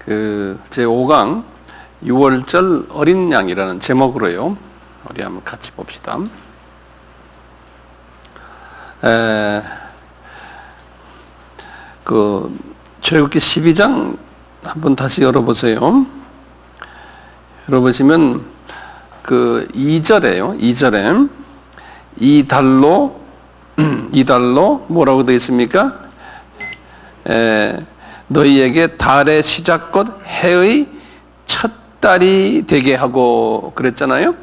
제 5강 6월절 어린 양이라는 제목으로요. 우리 한번 같이 봅시다. 출애굽기 12장 한번 다시 열어보세요. 열어보시면 2절에요. 2절에 이 달로 뭐라고 되어 있습니까? 너희에게 달의 시작 곧 해의 첫 달이 되게 하고 그랬잖아요.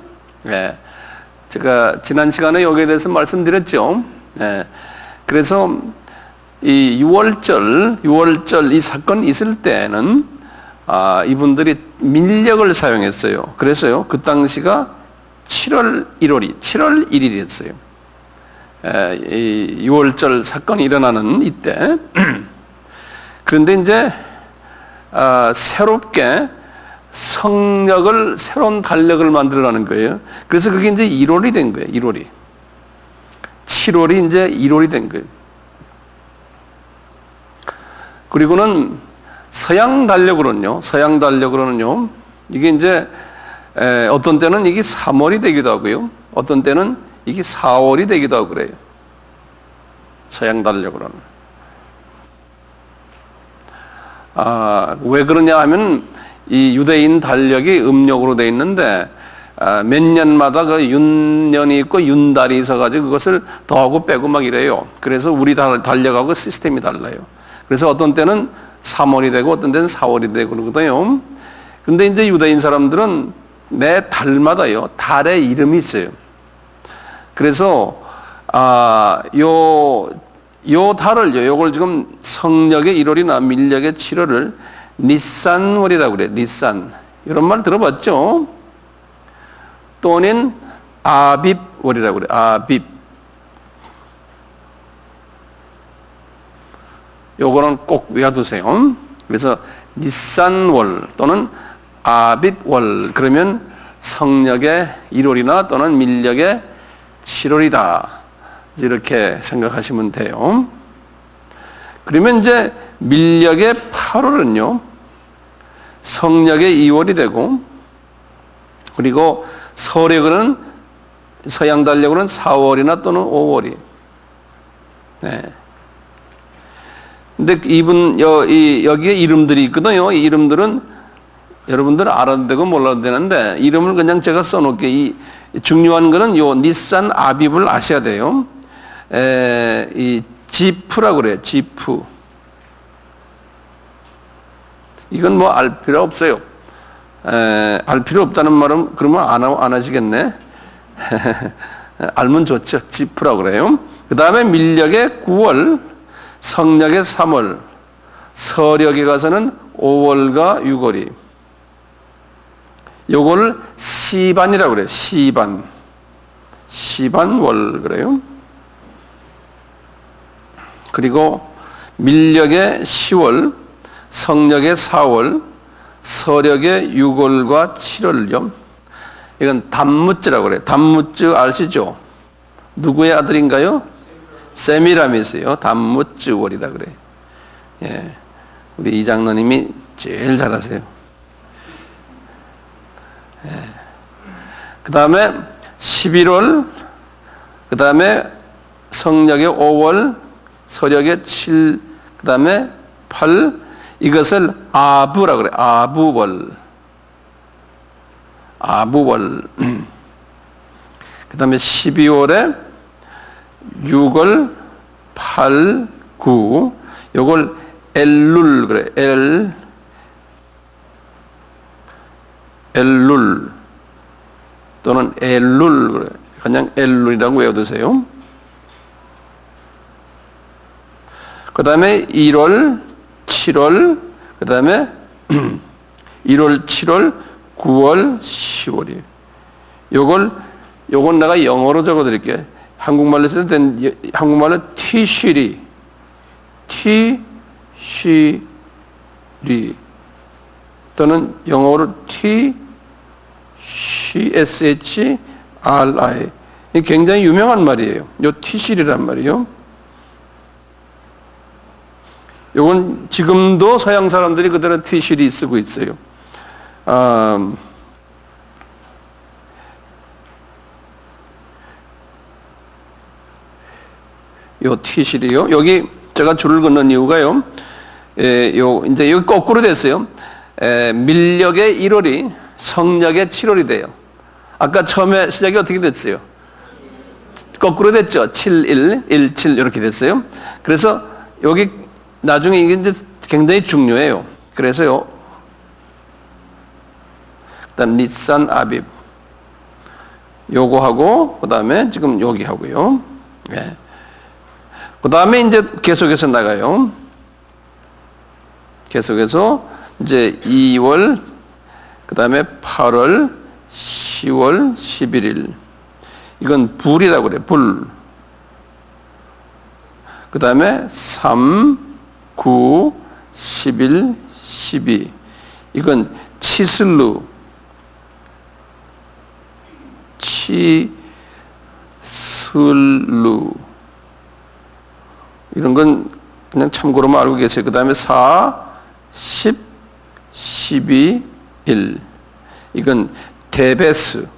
제가 지난 시간에 여기에 대해서 말씀드렸죠. 그래서 이 6월절 이 사건이 있을 때는 이분들이 민력을 사용했어요. 그래서요, 그 당시가 7월 1일이었어요. 이 6월절 사건이 일어나는 이때. 그런데 이제 새롭게 새로운 달력을 만들어가는 거예요. 그래서 그게 이제 1월이 된 거예요. 1월이. 7월이 이제 1월이 된 거예요. 그리고는 서양 달력으로는요, 이게 이제 어떤 때는 이게 3월이 되기도 하고요, 어떤 때는 이게 4월이 되기도 하고 그래요. 서양 달력으로는. 왜 그러냐 하면 이 유대인 달력이 음력으로 되어 있는데 몇 년마다 그 윤년이 있고 윤달이 있어가지고 그것을 더하고 빼고 막 이래요. 그래서 우리 달력하고 시스템이 달라요. 그래서 어떤 때는 3월이 되고 어떤 때는 4월이 되고 그러거든요. 그런데 이제 유대인 사람들은 매 달마다요, 달의 이름이 있어요. 그래서 요 달을요, 요걸 지금 성력의 1월이나 밀력의 7월을 니산월이라고 그래요. 니산. 이런 말 들어봤죠? 또는 아빕월이라고 그래요. 아빕. 요거는 꼭 외워두세요. 그래서 니산월 또는 아빕월, 그러면 성력의 1월이나 또는 밀력의 7월이다. 이렇게 생각하시면 돼요. 그러면 이제 밀력의 8월은요, 성력의 2월이 되고, 그리고 서력은, 서양 달력으로는 4월이나 또는 5월이. 근데 여기에 이름들이 있거든요. 이 이름들은 여러분들 알아도 되고 몰라도 되는데, 이름을 그냥 제가 써놓을게요. 중요한 거는 요 니산 아빕을 아셔야 돼요. 이 지프라고 그래요. 지프. 이건 뭐 알 필요 없어요. 알 필요 없다는 말은 그러면 안 하시겠네. 알면 좋죠. 지프라고 그래요. 그 다음에 밀력의 9월, 성력의 3월, 서력에 가서는 5월과 6월이. 요거를 시반이라고 그래요. 시반월 그래요. 그리고 밀력의 10월, 성력의 4월, 서력의 6월과 7월요. 이건 담무즈라고 그래요. 담무즈 아시죠? 누구의 아들인가요? 세미라미스요. 담무즈월이라 그래요. 우리 이장로님이 제일 잘하세요. 그 다음에 11월, 그 다음에 성력의 5월, 서력의 7, 그 다음에 8, 이것을 아부라고 그래요. 아부월. 그 다음에 12월에 6월, 8, 9, 요걸 엘룰 그래. 엘룰 또는 엘룰 그래. 그냥 엘룰이라고 외워두세요. 그 다음에 1월, 7월, 그 다음에 1월, 7월, 9월, 10월이에요. 요건 내가 영어로 적어드릴게요. 한국말로 쓰는 데는 한국말로 티쉬리 또는 영어로 TCSHRI. 굉장히 유명한 말이에요. 요 티쉬리란 말이에요. 요건 지금도 서양 사람들이 그대로 티슈리 쓰고 있어요. 요 티슈리요. 여기 제가 줄을 긋는 이유가요. 이제 여기 거꾸로 됐어요. 밀력의 1월이 성력의 7월이 돼요. 아까 처음에 시작이 어떻게 됐어요? 거꾸로 됐죠. 7, 1, 7 이렇게 됐어요. 그래서 여기 나중에 이게 이제 굉장히 중요해요. 그래서요. 그다음 니산 아빕 요거 하고 그다음에 지금 여기 하고요. 네. 그다음에 이제 계속해서 나가요. 계속해서 이제 2월 그다음에 8월 10월 11일 이건 불이라고 그래. 불. 그다음에 3 9 11 12 이건 치슬루 치슬루 이런 건 그냥 참고로만 알고 계세요. 그 다음에 4 10 12 1 이건 테베스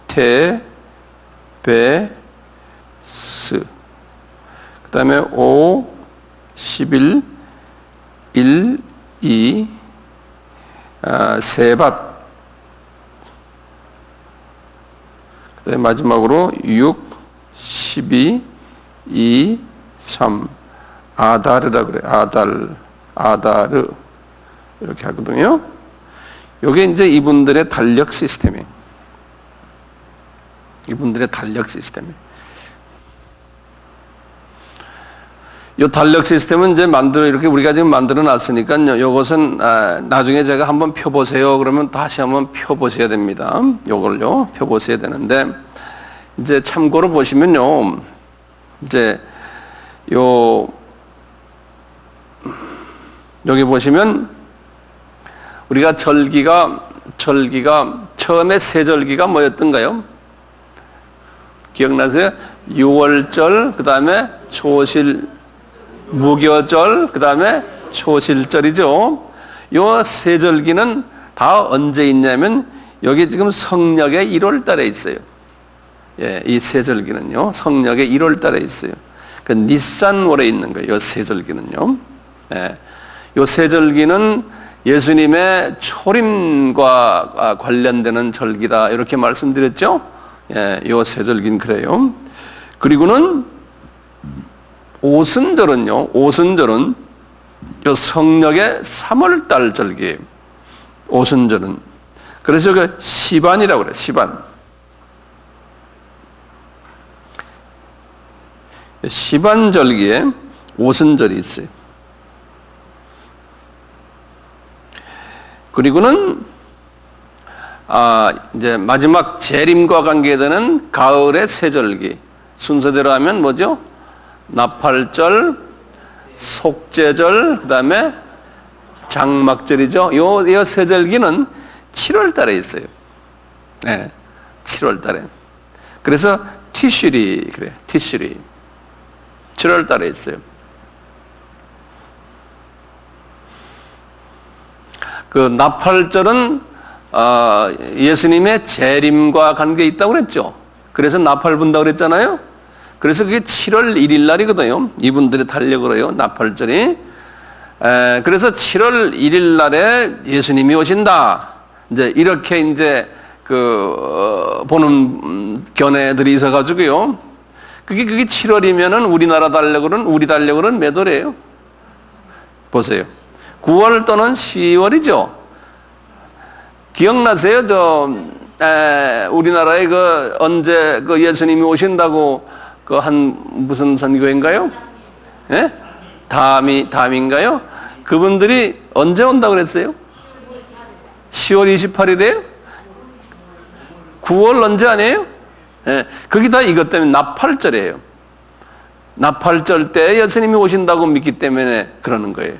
테베스 그 다음에 5 11 1 2 세밧 그 다음에 마지막으로 6 12 2 3 아다르라 그래. 아다르 이렇게 하거든요. 이게 이제 이분들의 달력 시스템이에요. 이분들의 달력 시스템이에요. 이 달력 시스템은 이제 이렇게 우리가 지금 만들어 놨으니까요. 이것은 나중에 제가 한번 펴보세요. 그러면 다시 한번 펴보셔야 됩니다. 이걸요. 펴보셔야 되는데, 이제 참고로 보시면요. 이제 여기 보시면 우리가 절기가 처음에 세 절기가 뭐였던가요? 기억나세요? 6월절, 그 다음에 초실, 무교절, 그 다음에 초실절이죠. 요 세 절기는 다 언제 있냐면 여기 지금 성력의 1월 달에 있어요. 예, 이 세 절기는요, 성력의 1월 달에 있어요. 그 니산월에 있는 거예요. 요 세 절기는요. 예, 요 세 절기는 예수님의 초림과 관련되는 절기다. 이렇게 말씀드렸죠. 예, 요 세 절기는 그래요. 그리고는 오순절은요, 오순절은 요 성력의 3월달 절기예요. 오순절은. 그래서 그 시반이라고 그래요. 시반. 시반절기에 오순절이 있어요. 그리고는 이제 마지막 재림과 관계되는 가을의 세절기. 순서대로 하면 뭐죠? 나팔절, 속죄절, 그 다음에 장막절이죠. 요 세절기는 7월 달에 있어요. 네, 7월 달에. 그래서 티슈리, 그래, 티슈리. 7월 달에 있어요. 그 나팔절은 예수님의 재림과 관계 있다고 그랬죠. 그래서 나팔 분다고 그랬잖아요. 그래서 그게 7월 1일 날이거든요. 이분들의 달력으로요. 나팔절이. 그래서 7월 1일 날에 예수님이 오신다. 이제 이렇게 이제 보는 견해들이 있어가지고요. 그게 7월이면은 우리 달력으로는 몇 월이에요? 보세요. 9월 또는 10월이죠. 기억나세요? 우리나라에 언제 예수님이 오신다고 무슨 선교인가요? 예? 담인가요? 그분들이 언제 온다고 그랬어요? 10월 28일이에요? 9월 언제 아니에요? 예. 그게 다 이것 때문에 나팔절이에요. 나팔절 때 예수님이 오신다고 믿기 때문에 그러는 거예요.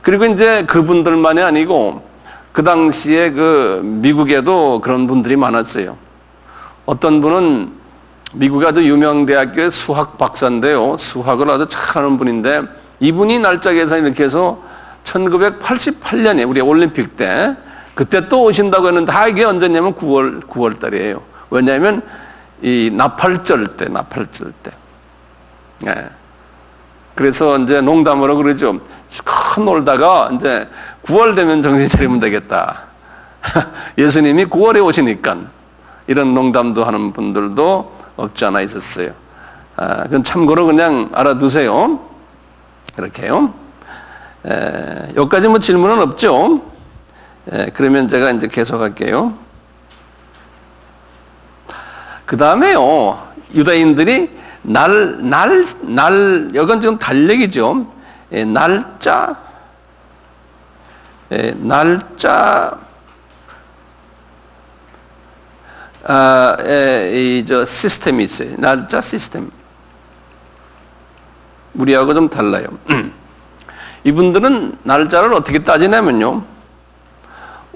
그리고 이제 그분들만이 아니고 그 당시에 미국에도 그런 분들이 많았어요. 어떤 분은 미국의 아주 유명 대학교의 수학 박사인데요. 수학을 아주 잘하는 분인데 이분이 날짜 계산 이렇게 해서 1988년에 우리 올림픽 때 그때 또 오신다고 했는데 다 이게 언제냐면 9월 달이에요. 왜냐하면 이 나팔절 때. 예. 그래서 이제 농담으로 그러죠. 큰 놀다가 이제 9월 되면 정신 차리면 되겠다. 예수님이 9월에 오시니까 이런 농담도 하는 분들도 없지 않아 있었어요. 그건 참고로 그냥 알아두세요. 이렇게요. 여기까지 뭐 질문은 없죠. 그러면 제가 이제 계속할게요. 그 다음에요. 유다인들이 이건 지금 달력이죠. 날짜 시스템이 있어요. 날짜 시스템. 우리하고 좀 달라요. 이분들은 날짜를 어떻게 따지냐면요.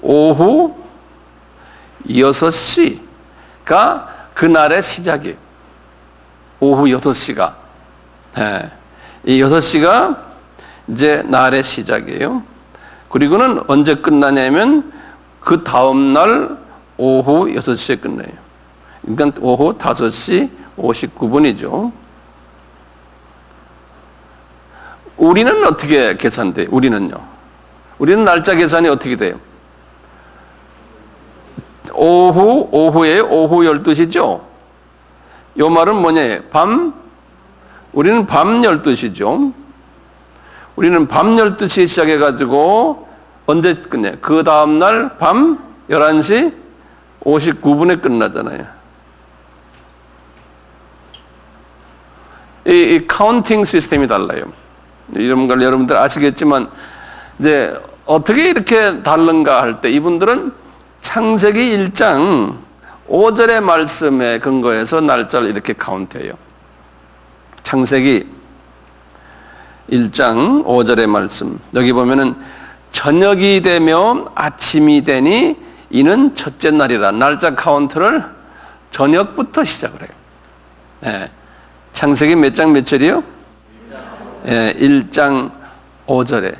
오후 6시가 그날의 시작이에요. 오후 6시가. 이 6시가 이제 날의 시작이에요. 그리고는 언제 끝나냐면 그 다음날 오후 6시에 끝나요. 그러니까 오후 5시 59분이죠. 우리는 어떻게 계산돼요? 우리는 날짜 계산이 어떻게 돼요? 오후에 오후 12시죠? 요 말은 뭐냐? 우리는 밤 12시죠? 우리는 밤 12시에 시작해가지고 언제 끝내? 그 다음날 밤 11시 59분에 끝나잖아요. 이 카운팅 시스템이 달라요. 이런 걸 여러분들 아시겠지만, 이제 어떻게 이렇게 다른가 할 때 이분들은 창세기 1장 5절의 말씀에 근거해서 날짜를 이렇게 카운트해요. 창세기 1장 5절의 말씀. 여기 보면은 저녁이 되며 아침이 되니 이는 첫째 날이라. 날짜 카운트를 저녁부터 시작을 해요. 창세기 몇 장 몇 절이요? 1장 5절에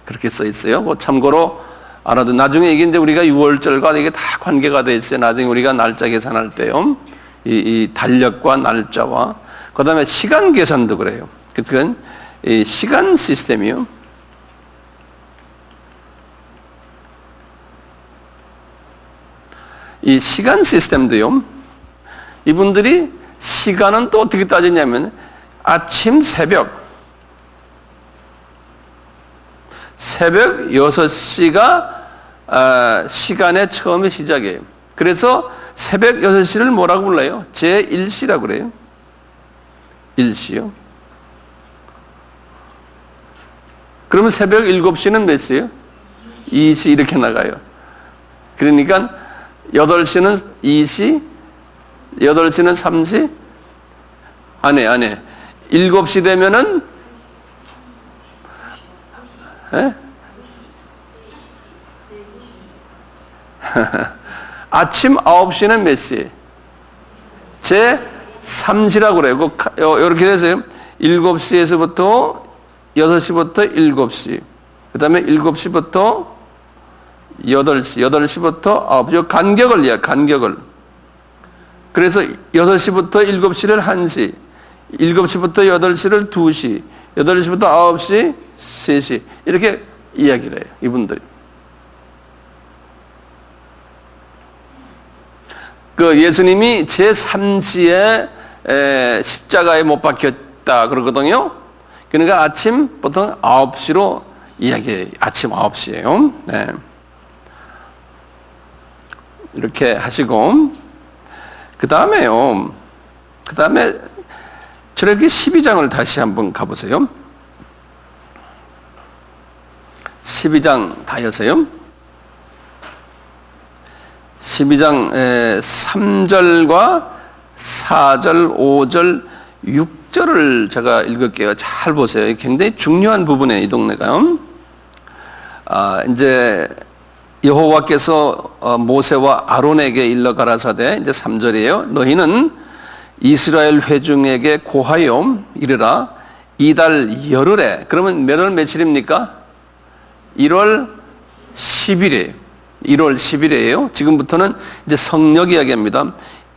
그렇게 써 있어요. 참고로 알아도 나중에 이게 이제 우리가 6월절과 이게 다 관계가 돼 있어요. 나중에 우리가 날짜 계산할 때요. 이 달력과 날짜와 그 다음에 시간 계산도 그래요. 그러니까 이 시간 시스템이요. 이 시간 시스템도요. 이분들이 시간은 또 어떻게 따지냐면 아침 새벽 6시가 시간의 처음의 시작이에요. 그래서 새벽 6시를 뭐라고 불러요? 제1시라고 그래요. 1시요. 그러면 새벽 7시는 몇 시예요? 2시 이렇게 나가요. 그러니까 8시는 2시, 8시는 3시? 안 해. 7시 되면은 아침 9시는 몇 시? 제 3시라고 그래요. 이렇게 돼서요. 7시에서부터 6시부터 7시. 그 다음에 7시부터 8시, 8시부터 9시. 간격을. 그래서 6시부터 7시를 1시, 7시부터 8시를 2시, 8시부터 9시, 3시. 이렇게 이야기를 해요. 이분들이. 그 예수님이 제3시에 십자가에 못 박혔다 그러거든요. 그러니까 아침 보통 9시로 이야기해요. 아침 9시예요. 네. 이렇게 하시고 그 다음에 출애굽기 12장을 다시 한번 가보세요. 12장 다 여세요. 12장 3절과 4절, 5절, 6절을 제가 읽을게요. 잘 보세요. 굉장히 중요한 부분이에요. 이 동네가. 이제 여호와께서 모세와 아론에게 일러 가라사대 이제 3절이에요. 너희는 이스라엘 회중에게 고하여 이르라. 이달 열흘에, 그러면 몇 월 며칠입니까? 1월 10일이에요. 1월 10일이에요. 지금부터는 이제 성력 이야기합니다.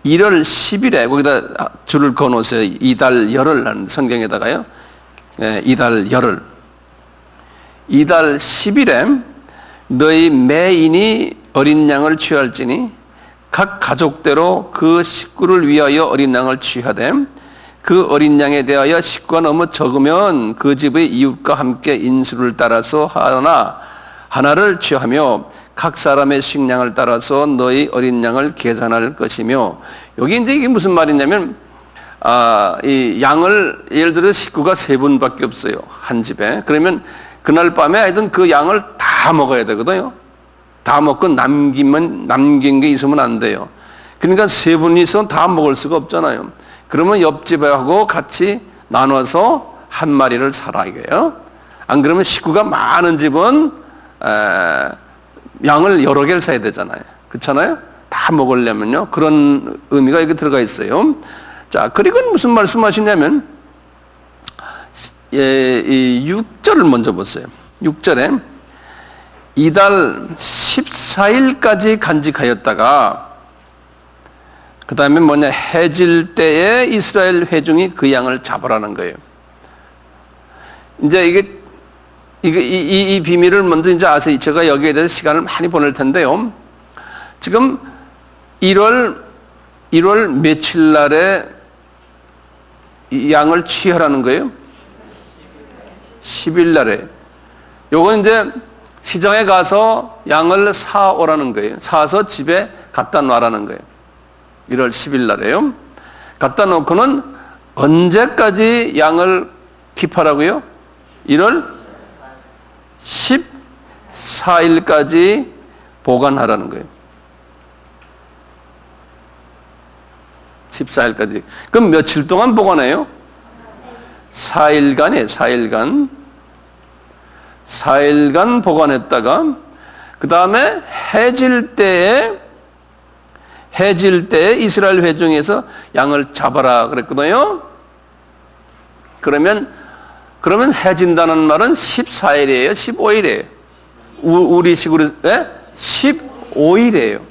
1월 10일에 거기다 줄을 그어놓으세요. 이달 열흘 성경에다가요. 이달 열흘. 이달 10일에 너희 매인이 어린 양을 취할지니 각 가족대로 그 식구를 위하여 어린 양을 취하되 그 어린 양에 대하여 식구가 너무 적으면 그 집의 이웃과 함께 인수를 따라서 하나를 취하며 각 사람의 식량을 따라서 너희 어린 양을 계산할 것이며. 여기 이제 이게 무슨 말이냐면 이 양을 예를 들어 식구가 3분밖에 없어요. 한 집에. 그러면 그날 밤에 하여튼 그 양을 다 먹어야 되거든요. 다 먹고 남긴 게 있으면 안 돼요. 그러니까 3분이서 다 먹을 수가 없잖아요. 그러면 옆집하고 같이 나눠서 한 마리를 사라 이거예요. 안 그러면 식구가 많은 집은 양을 여러 개를 사야 되잖아요. 그렇잖아요? 다 먹으려면요. 그런 의미가 여기 들어가 있어요. 자, 그리고 무슨 말씀하시냐면 이 6절을 먼저 보세요. 6절에 이달 14일까지 간직하였다가 그 다음에 뭐냐, 해질 때에 이스라엘 회중이 그 양을 잡으라는 거예요. 이제 이 비밀을 먼저 이제 아세요. 제가 여기에 대해서 시간을 많이 보낼 텐데요. 지금 1월 며칠 날에 이 양을 취하라는 거예요? 10일 날에. 요건 이제 시장에 가서 양을 사오라는 거예요. 사서 집에 갖다 놔라는 거예요. 1월 10일 날에요. 갖다 놓고는 언제까지 양을 킵하라고요? 1월 14일까지 보관하라는 거예요. 14일까지. 그럼 며칠 동안 보관해요? 4일간이에요. 4일간 보관했다가 그 다음에 해질 때에 이스라엘 회중에서 양을 잡아라 그랬거든요. 그러면 해진다는 말은 14일이에요? 15일이에요? 우리식으로 15일이에요.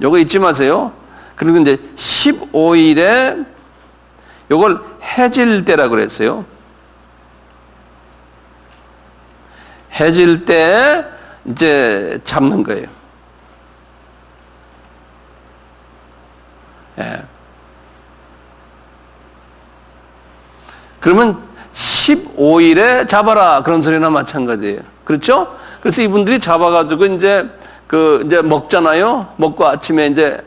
요거 잊지 마세요. 그리고 이제 15일에 요걸 해질 때라고 그랬어요. 해질 때 이제 잡는 거예요. 예. 그러면 15일에 잡아라 그런 소리나 마찬가지예요. 그렇죠? 그래서 이분들이 잡아가지고 이제 먹잖아요. 먹고 아침에 이제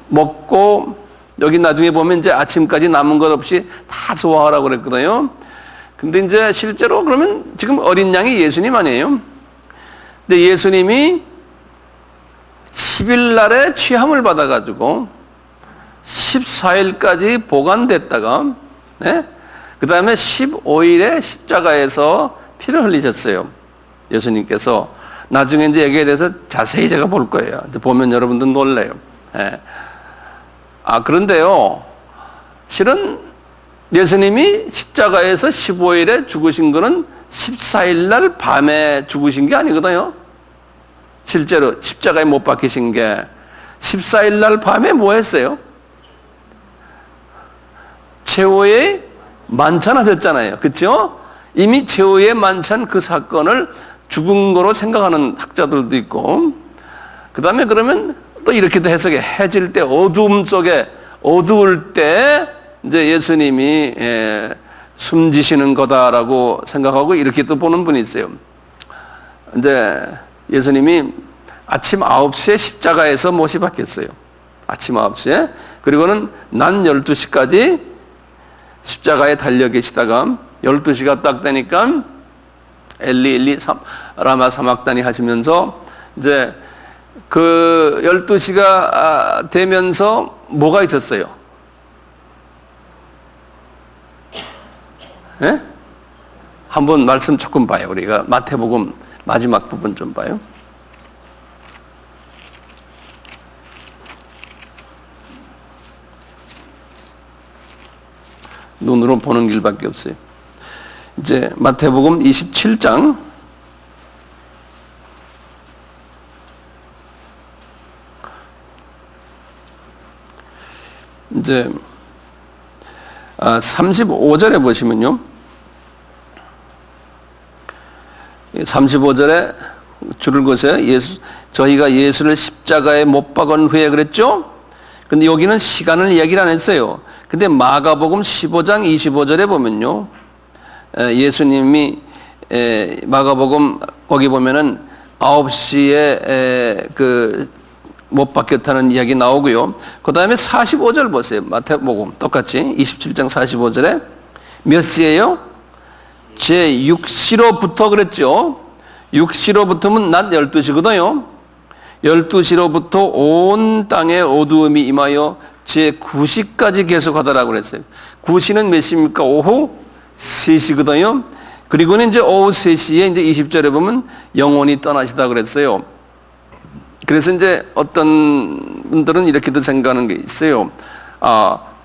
먹고 여기 나중에 보면 이제 아침까지 남은 것 없이 다 소화하라고 그랬거든요. 근데 이제 실제로 그러면 지금 어린 양이 예수님 아니에요? 근데 예수님이 10일 날에 취함을 받아가지고 14일까지 보관됐다가 그 다음에 15일에 십자가에서 피를 흘리셨어요. 예수님께서. 나중에 이제 여기에 대해서 자세히 제가 볼 거예요. 이제 보면 여러분들 놀래요. 그런데요. 실은 예수님이 십자가에서 15일에 죽으신 거는 14일 날 밤에 죽으신 게 아니거든요. 실제로 십자가에 못 박히신 게 14일 날 밤에 뭐 했어요? 최후의 만찬하셨잖아요. 그렇죠? 이미 최후의 만찬 그 사건을 죽은 거로 생각하는 학자들도 있고, 그 다음에 그러면 또 이렇게도 해석해. 해질 때 어두움 속에 어두울 때 이제 예수님이 숨지시는 거다라고 생각하고 이렇게 또 보는 분이 있어요. 이제 예수님이 아침 9시에 십자가에서 못이 박혔어요. 아침 9시에. 그리고는 낮 12시까지 십자가에 달려 계시다가 12시가 딱 되니까 엘리 라마 사막다니 하시면서 이제 그 12시가 되면서 뭐가 있었어요? 예? 한번 말씀 조금 봐요. 우리가 마태복음 마지막 부분 좀 봐요. 눈으로 보는 길밖에 없어요. 이제 마태복음 27장 이제 35절에 보시면요. 35절에 줄을 그으세요. 저희가 예수를 십자가에 못 박은 후에 그랬죠? 근데 여기는 시간을 이야기를 안 했어요. 근데 마가복음 15장 25절에 보면요. 예수님이 마가복음 거기 보면은 9시에 못 박혔다는 이야기 나오고요. 그 다음에 45절 보세요. 마태복음 똑같이 27장 45절에 몇 시예요? 제6시로부터 그랬죠. 6시로부터면 낮 12시거든요. 12시로부터 온 땅에 어두움이 임하여 제9시까지 계속하더라고 그랬어요. 9시는 몇 시입니까? 오후 3시거든요. 그리고는 이제 오후 3시에 이제 20절에 보면 영원히 떠나시다 그랬어요. 그래서 이제 어떤 분들은 이렇게도 생각하는 게 있어요.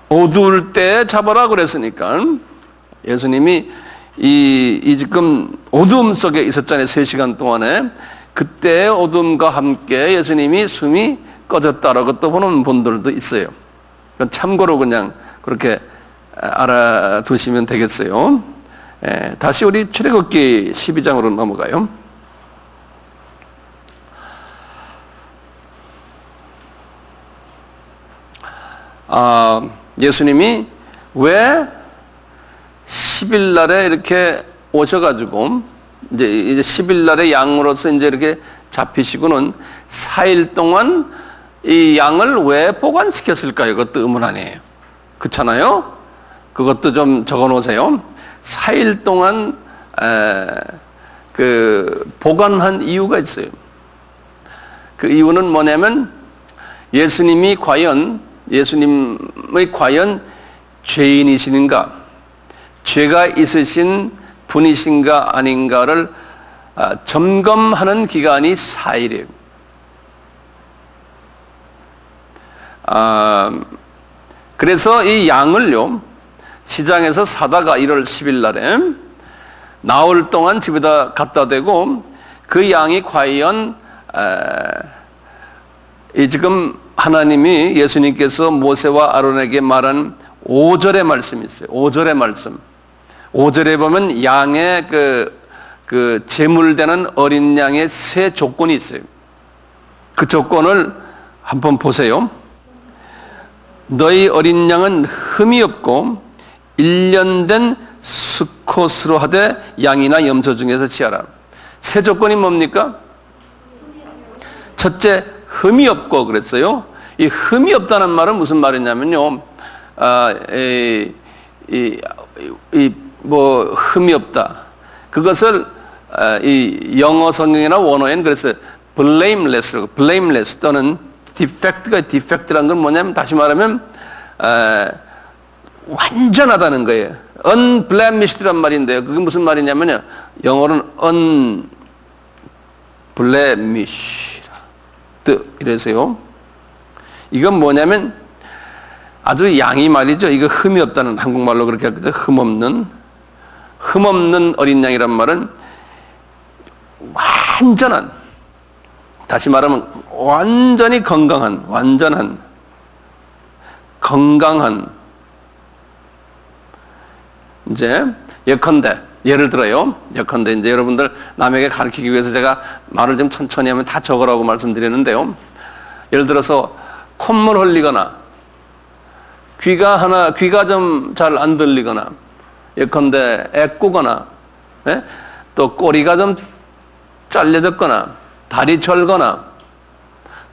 어두울 때 잡아라 그랬으니까 예수님이 이 지금 어두움 속에 있었잖아요. 3시간 동안에. 그때 어둠과 함께 예수님이 숨이 꺼졌다라고 또 보는 분들도 있어요. 참고로 그냥 그렇게 알아두시면 되겠어요. 다시 우리 출애굽기 12장으로 넘어가요. 예수님이 왜 10일 날에 이렇게 오셔가지고 이제 10일 날에 양으로서 이제 이렇게 잡히시고는 4일 동안 이 양을 왜 보관시켰을까요? 그것도 의문 아니에요. 그렇잖아요? 그것도 좀 적어 놓으세요. 4일 동안 보관한 이유가 있어요. 그 이유는 뭐냐면 예수님의 과연 죄인이신가, 죄가 있으신 분이신가 아닌가를 점검하는 기간이 4일이에요. 그래서 이 양을요, 시장에서 사다가 1월 10일 날에 나흘 동안 집에다 갖다 대고 그 양이 과연 지금 하나님이 예수님께서 모세와 아론에게 말한 5절의 말씀이 있어요. 5절의 말씀. 5절에 보면 양의 그 제물되는 어린 양의 세 조건이 있어요. 그 조건을 한번 보세요. 너희 어린 양은 흠이 없고 1년 된 수컷으로 하되 양이나 염소 중에서 취하라. 세 조건이 뭡니까? 첫째, 흠이 없고 그랬어요. 이 흠이 없다는 말은 무슨 말이냐면요. 흠이 없다. 그것을 이 영어 성경이나 원어에는 그래서 blameless 또는 defect라는 건 뭐냐면 다시 말하면 완전하다는 거예요. unblemished란 말인데요. 그게 무슨 말이냐면요. 영어로는 unblemished 이래서요. 이건 뭐냐면 아주 양이 말이죠. 이거 흠이 없다는 한국말로 그렇게 하거든요. 흠 없는 어린 양이란 말은 완전한, 다시 말하면 완전히 건강한 이제 예를 들어요. 이제 여러분들 남에게 가르치기 위해서 제가 말을 좀 천천히 하면 다 적으라고 말씀드렸는데요. 예를 들어서 콧물 흘리거나 귀가 좀 잘 안 들리거나 애꾸거나 또 꼬리가 좀 잘려졌거나 다리 절거나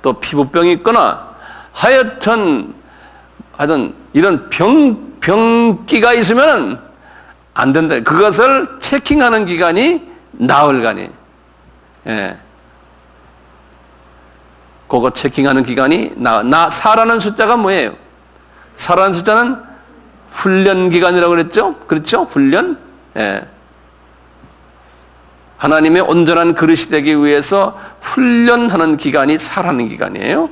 또 피부병이 있거나 하여튼 이런 병기가 있으면 안 된다. 그것을 체킹하는 기간이 나흘간이. 그거 체킹하는 기간이 사라는 숫자가 뭐예요? 사라는 숫자는 훈련 기간이라고 그랬죠? 그렇죠? 훈련. 하나님의 온전한 그릇이 되기 위해서 훈련하는 기간이 사라는 기간이에요.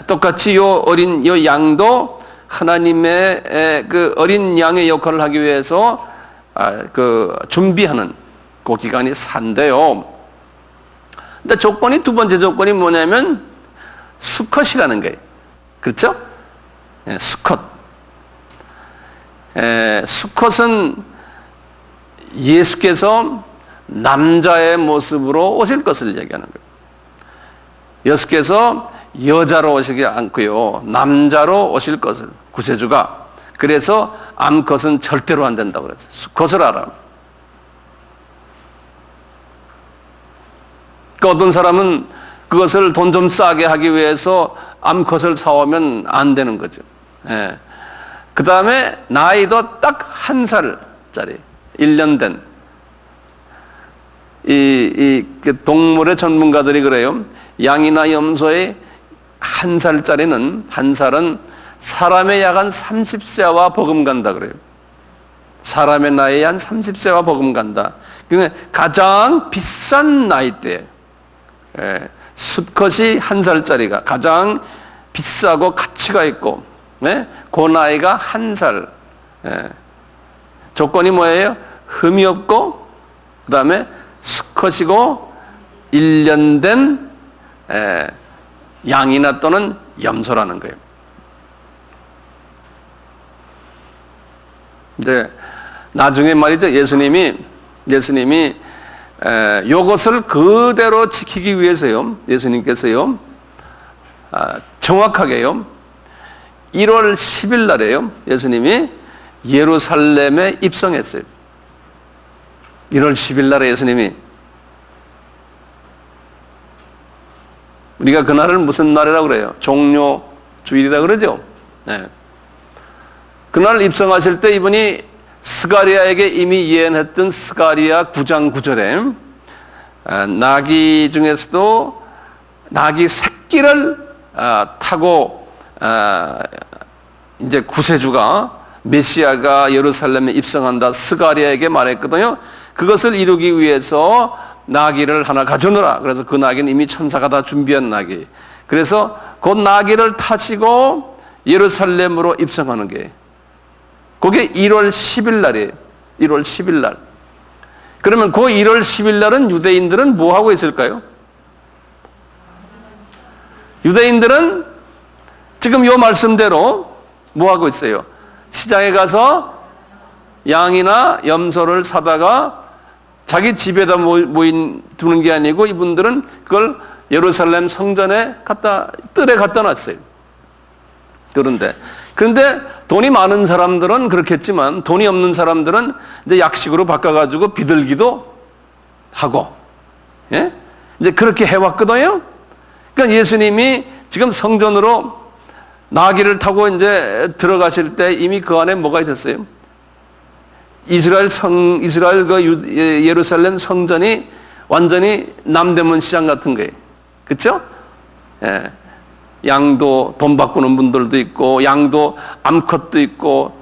똑같이 요 양도 하나님의 그 어린 양의 역할을 하기 위해서 그 준비하는 그 기간이 산대요. 근데 조건이, 두 번째 조건이 뭐냐면 수컷이라는 거예요. 그렇죠? 수컷. 수컷은 예수께서 남자의 모습으로 오실 것을 얘기하는 거예요. 예수께서 여자로 오시지 않고요, 남자로 오실 것을, 구세주가. 그래서 암컷은 절대로 안 된다고 그랬어요. 수컷을 하라. 그러니까 어떤 사람은 그것을 돈 좀 싸게 하기 위해서 암컷을 사오면 안 되는 거죠. 그 다음에 나이도 딱 1살짜리, 1년 된. 그 동물의 전문가들이 그래요. 양이나 염소의 1살짜리는, 1살은 사람의 약 한 30세와 버금간다 그래요. 사람의 나이 한 30세와 버금간다. 그러니까 가장 비싼 나이대, 수컷이 1살짜리가 가장 비싸고 가치가 있고, 그 나이가 1살. 조건이 뭐예요? 흠이 없고, 그 다음에 수컷이고 1년 된 양이나 또는 염소라는 거예요. 이제 나중에 말이죠, 예수님이 요것을 그대로 지키기 위해서요, 예수님께서요, 정확하게요, 1월 10일 날에요, 예수님이 예루살렘에 입성했어요. 1월 10일 날에 예수님이, 우리가 그날을 무슨 날이라고 그래요? 종료주일이라고 그러죠. 그날 입성하실 때 이분이 스가랴에게 이미 예언했던 스가랴 9장 9절에 나귀 중에서도 나귀 새끼를 타고 이제 구세주가, 메시아가 예루살렘에 입성한다, 스가랴에게 말했거든요. 그것을 이루기 위해서 나귀를 하나 가져오너라. 그래서 그 나귀는 이미 천사가 다 준비한 나귀. 그래서 그 나귀를 타시고 예루살렘으로 입성하는 게, 그게 1월 10일 날이에요. 1월 10일 날. 그러면 그 1월 10일 날은 유대인들은 뭐 하고 있을까요? 유대인들은 지금 요 말씀대로 뭐 하고 있어요? 시장에 가서 양이나 염소를 사다가 자기 집에다 두는 게 아니고 이분들은 그걸 예루살렘 성전에 뜰에 갖다 놨어요. 그런데 돈이 많은 사람들은 그렇겠지만 돈이 없는 사람들은 이제 약식으로 바꿔가지고 비둘기도 하고, 이제 그렇게 해왔거든요. 그러니까 예수님이 지금 성전으로 나귀를 타고 이제 들어가실 때 이미 그 안에 뭐가 있었어요? 이스라엘 그 예루살렘 성전이 완전히 남대문 시장 같은 거예요. 그렇죠? 양도 돈 바꾸는 분들도 있고, 양도 암컷도 있고,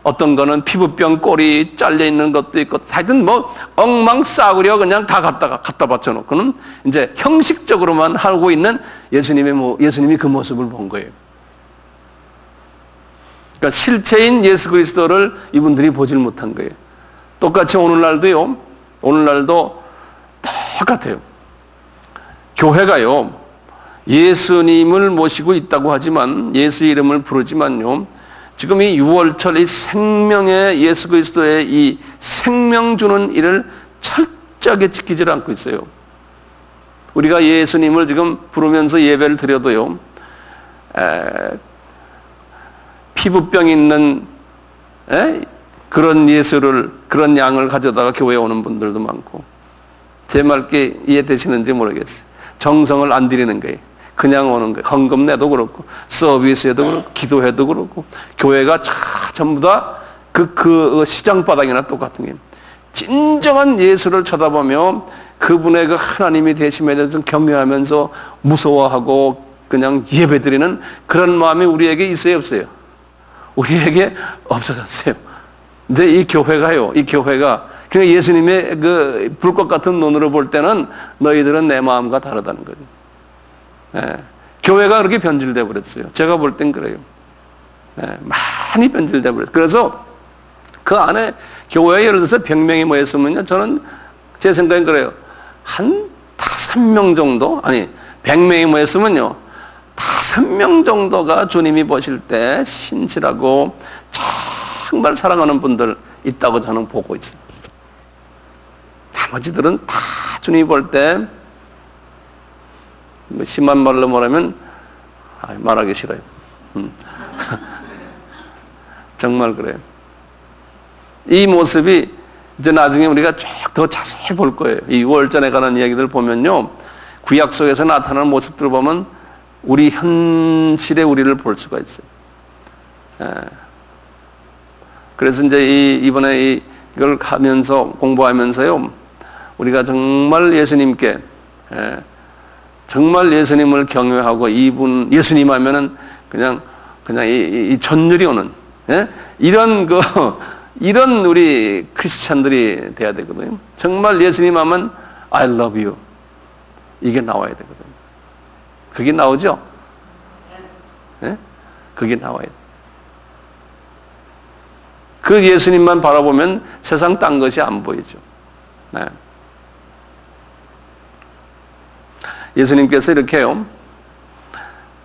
어떤 거는 피부병 꼬리 잘려 있는 것도 있고, 하여튼 뭐 엉망싸구려 그냥 다 갖다 받쳐놓고는 이제 형식적으로만 하고 있는 예수님이 그 모습을 본 거예요. 그러니까 실체인 예수 그리스도를 이분들이 보질 못한 거예요. 똑같이 오늘날도 똑같아요. 교회가요, 예수님을 모시고 있다고 하지만, 예수 이름을 부르지만요, 지금 이 유월절, 이 생명의 예수 그리스도의 이 생명 주는 일을 철저하게 지키질 않고 있어요. 우리가 예수님을 지금 부르면서 예배를 드려도요, 피부병 있는 그런 그런 양을 가져다가 교회에 오는 분들도 많고, 제 말께 이해되시는지 모르겠어요. 정성을 안 들이는 거예요. 그냥 오는 거예요. 헌금 내도 그렇고, 서비스에도 그렇고, 기도해도 그렇고, 교회가 전부 다 그 시장바닥이나 똑같은 거예요. 진정한 예수를 쳐다보며 그분의 그 하나님이 되심에 대해서 경외하면서 무서워하고 그냥 예배드리는 그런 마음이 우리에게 있어요, 없어요? 우리에게 없어졌어요. 근데 이 교회가 그냥 예수님의 그 불꽃 같은 눈으로 볼 때는 너희들은 내 마음과 다르다는 거죠. 교회가 그렇게 변질되어 버렸어요. 제가 볼 땐 그래요. 많이 변질돼 버렸어요. 그래서 그 안에 교회에 예를 들어서 100명이 모였으면요, 저는 제 생각엔 그래요. 한 5명 정도, 아니 100명이 모였으면요, 5명 정도가 주님이 보실 때 신실하고 정말 사랑하는 분들 있다고 저는 보고 있어요. 나머지들은 다 주님이 볼 때 심한 말로 말하면 말하기 싫어요. 정말 그래요. 이 모습이 이제 나중에 우리가 쭉 더 자세히 볼 거예요. 이 유월전에 관한 이야기들 보면요, 구약 속에서 나타나는 모습들을 보면 우리 현실의 우리를 볼 수가 있어요. 그래서 이제 이번에 이걸 가면서 공부하면서요, 우리가 정말 예수님께, 정말 예수님을 경외하고 이분 예수님 하면은 그냥 이 전율이 오는, 이런 우리 크리스찬들이 돼야 되거든요. 정말 예수님 하면 I love you, 이게 나와야 되거든요. 그게 나오죠? 그게 나와야 돼. 그 예수님만 바라보면 세상 딴 것이 안 보이죠. 예수님께서 이렇게요,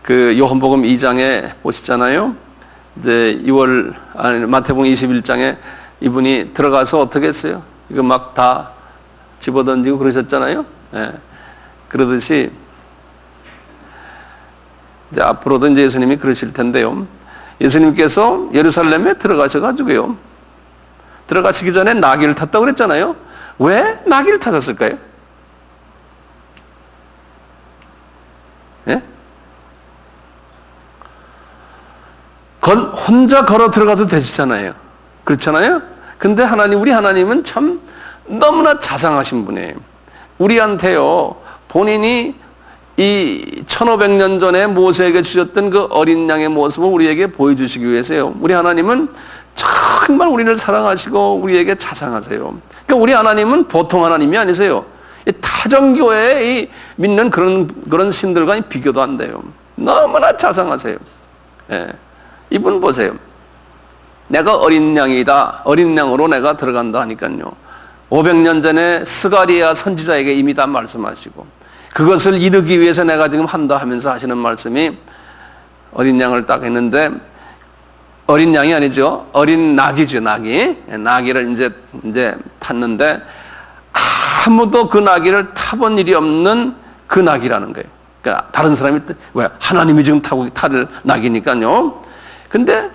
그 요한복음 2장에 보시잖아요. 이제 마태복음 21장에 이분이 들어가서 어떻게 했어요? 이거 막 다 집어던지고 그러셨잖아요. 그러듯이 이제 앞으로도 이제 예수님이 그러실 텐데요. 예수님께서 예루살렘에 들어가셔가지고요, 들어가시기 전에 나귀를 탔다고 그랬잖아요. 왜 나귀를 타셨을까요? 혼자 걸어 들어가도 되시잖아요. 그렇잖아요? 근데 우리 하나님은 참 너무나 자상하신 분이에요. 우리한테요, 본인이 이 1500년 전에 모세에게 주셨던 그 어린 양의 모습을 우리에게 보여주시기 위해서요, 우리 하나님은 정말 우리를 사랑하시고 우리에게 자상하세요. 그러니까 우리 하나님은 보통 하나님이 아니세요. 타정교회에 믿는 그런 신들과 비교도 안 돼요. 너무나 자상하세요. 이분 보세요. 내가 어린 양이다, 어린 양으로 내가 들어간다 하니까요, 500년 전에 스가랴 선지자에게 이미 다 말씀하시고, 그것을 이루기 위해서 내가 지금 한다 하면서 하시는 말씀이 어린 양을 딱 했는데, 어린 양이 아니죠. 어린 낙이죠, 나귀를 이제 탔는데, 아무도 그 나귀를 타본 일이 없는 그 나귀라는 거예요. 그러니까 다른 사람이, 왜? 하나님이 지금 탈 나귀니까요. 근데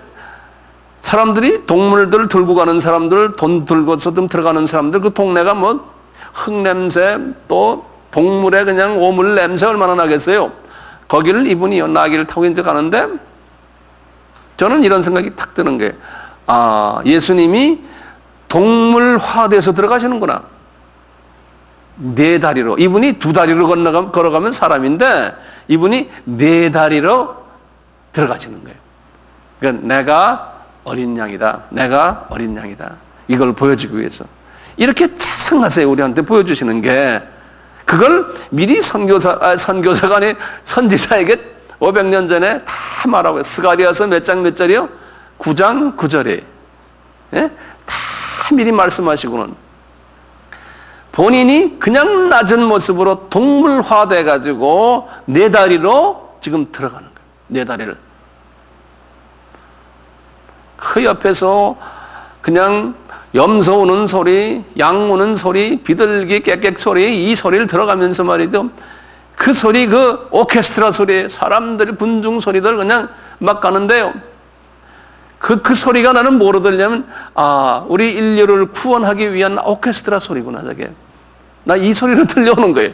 사람들이 동물들 들고 가는 사람들, 돈 들고서 들어가는 사람들, 그 동네가 뭐 흙냄새, 또 동물의 그냥 오물 냄새 얼마나 나겠어요. 거기를 이분이 나귀를 타고 이제 가는데, 저는 이런 생각이 탁 드는 게, 예수님이 동물화돼서 들어가시는구나. 네 다리로. 이분이 두 다리로 걸어가면 사람인데, 이분이 네 다리로 들어가시는 거예요. 그러니까 내가 어린 양이다. 내가 어린 양이다. 이걸 보여주기 위해서. 이렇게 자상하세요. 우리한테 보여주시는 게. 그걸 미리 선교사가 아니 선지자에게 500년 전에 다 말하고, 스가랴서 몇 장 몇 절이요? 9장 9절에. 다 미리 말씀하시고는 본인이 그냥 낮은 모습으로 동물화돼 가지고 네 다리로 지금 들어가는 거예요. 네 다리를. 그 옆에서 그냥 염소 우는 소리, 양 우는 소리, 비둘기 깨깨 소리, 이 소리를 들어가면서 말이죠, 그 소리, 그 오케스트라 소리, 사람들 군중 소리들 그냥 막 가는데요, 그 소리가 나는 뭐로 들냐면, 우리 인류를 구원하기 위한 오케스트라 소리구나, 저게. 나 이 소리로 들려오는 거예요.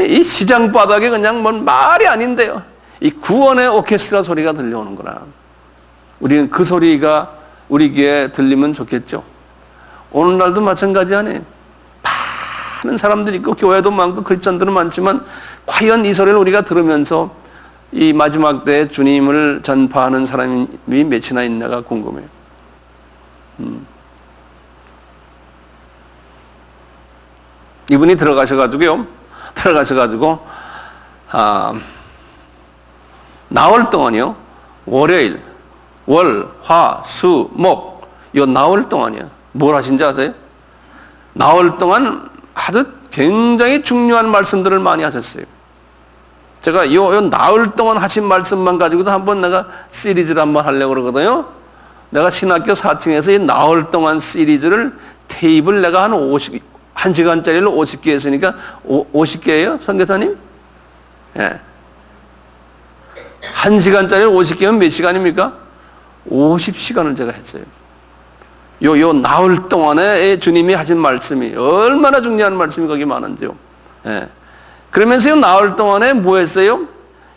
이 시장 바닥에 그냥 뭔 말이 아닌데요, 이 구원의 오케스트라 소리가 들려오는구나. 우리는 그 소리가 우리 귀에 들리면 좋겠죠. 오늘날도 마찬가지 아니에요. 많은 사람들이 있고 교회도 많고 크리스천들은 많지만, 과연 이 소리를 우리가 들으면서 이 마지막 때에 주님을 전파하는 사람이 몇이나 있나가 궁금해요. 이분이 들어가셔가지고 나흘 동안이요, 월요일, 월, 화, 수, 목, 요 나흘 동안이야. 뭘 하신지 아세요? 나흘 동안 아주 굉장히 중요한 말씀들을 많이 하셨어요. 제가 요 나흘 동안 하신 말씀만 가지고도 한번 내가 시리즈를 한번 하려고 그러거든요. 내가 신학교 4층에서 이 나흘 동안 시리즈를 테이블 내가 한 1시간짜리를 50개 했으니까 50개예요? 선교사님? 예. 1시간짜리를 50개면 몇 시간입니까? 50시간을 제가 했어요. 요 나흘 동안에 주님이 하신 말씀이 얼마나 중요한 말씀이 거기 많은지요. 예. 그러면서 요 나흘 동안에 뭐 했어요?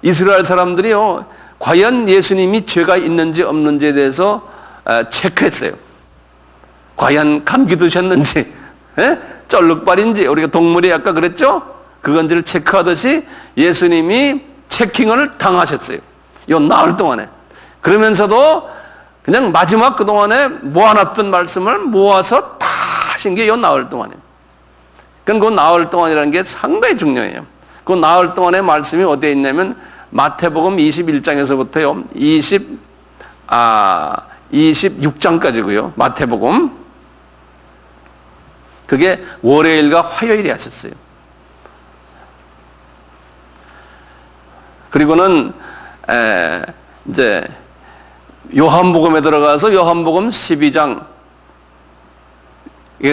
이스라엘 사람들이요, 과연 예수님이 죄가 있는지 없는지에 대해서 체크했어요. 과연 감기 드셨는지, 예? 쩔룩발인지, 우리가 동물이 아까 그랬죠? 그건지를 체크하듯이 예수님이 체킹을 당하셨어요. 요 나흘 동안에. 그러면서도 그냥 마지막 그동안에 모아놨던 말씀을 모아서 다 하신 게 요 나흘 동안이에요. 그럼 그 나흘 동안이라는 게 상당히 중요해요. 그 나흘 동안의 말씀이 어디에 있냐면 마태복음 21장에서부터요, 26장까지고요. 마태복음. 그게 월요일과 화요일에 하셨어요. 그리고는 이제 요한복음에 들어가서 요한복음 12장에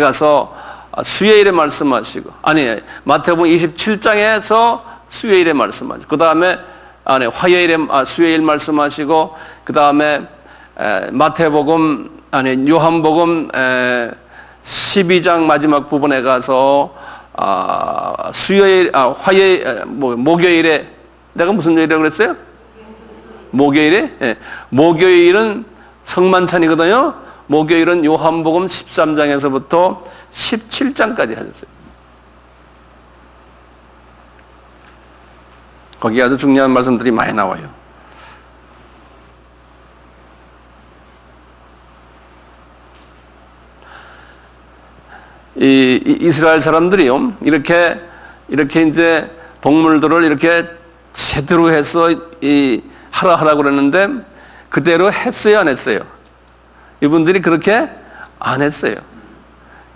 가서 수요일에 말씀하시고, 아니 마태복음 27장에서 수요일에 말씀하시고, 그 다음에 화요일에 수요일 말씀하시고, 그 다음에 요한복음 12장 마지막 부분에 가서 화요일, 목요일에, 내가 무슨 요일이라고 그랬어요? 목요일에? 예. 목요일은 성만찬이거든요. 목요일은 요한복음 13장에서부터 17장까지 하셨어요. 거기 아주 중요한 말씀들이 많이 나와요. 이스라엘 사람들이요, 이렇게 이제 동물들을 이렇게 제대로 해서 하라고 그랬는데 그대로 했어요, 안 했어요? 이분들이 그렇게 안 했어요.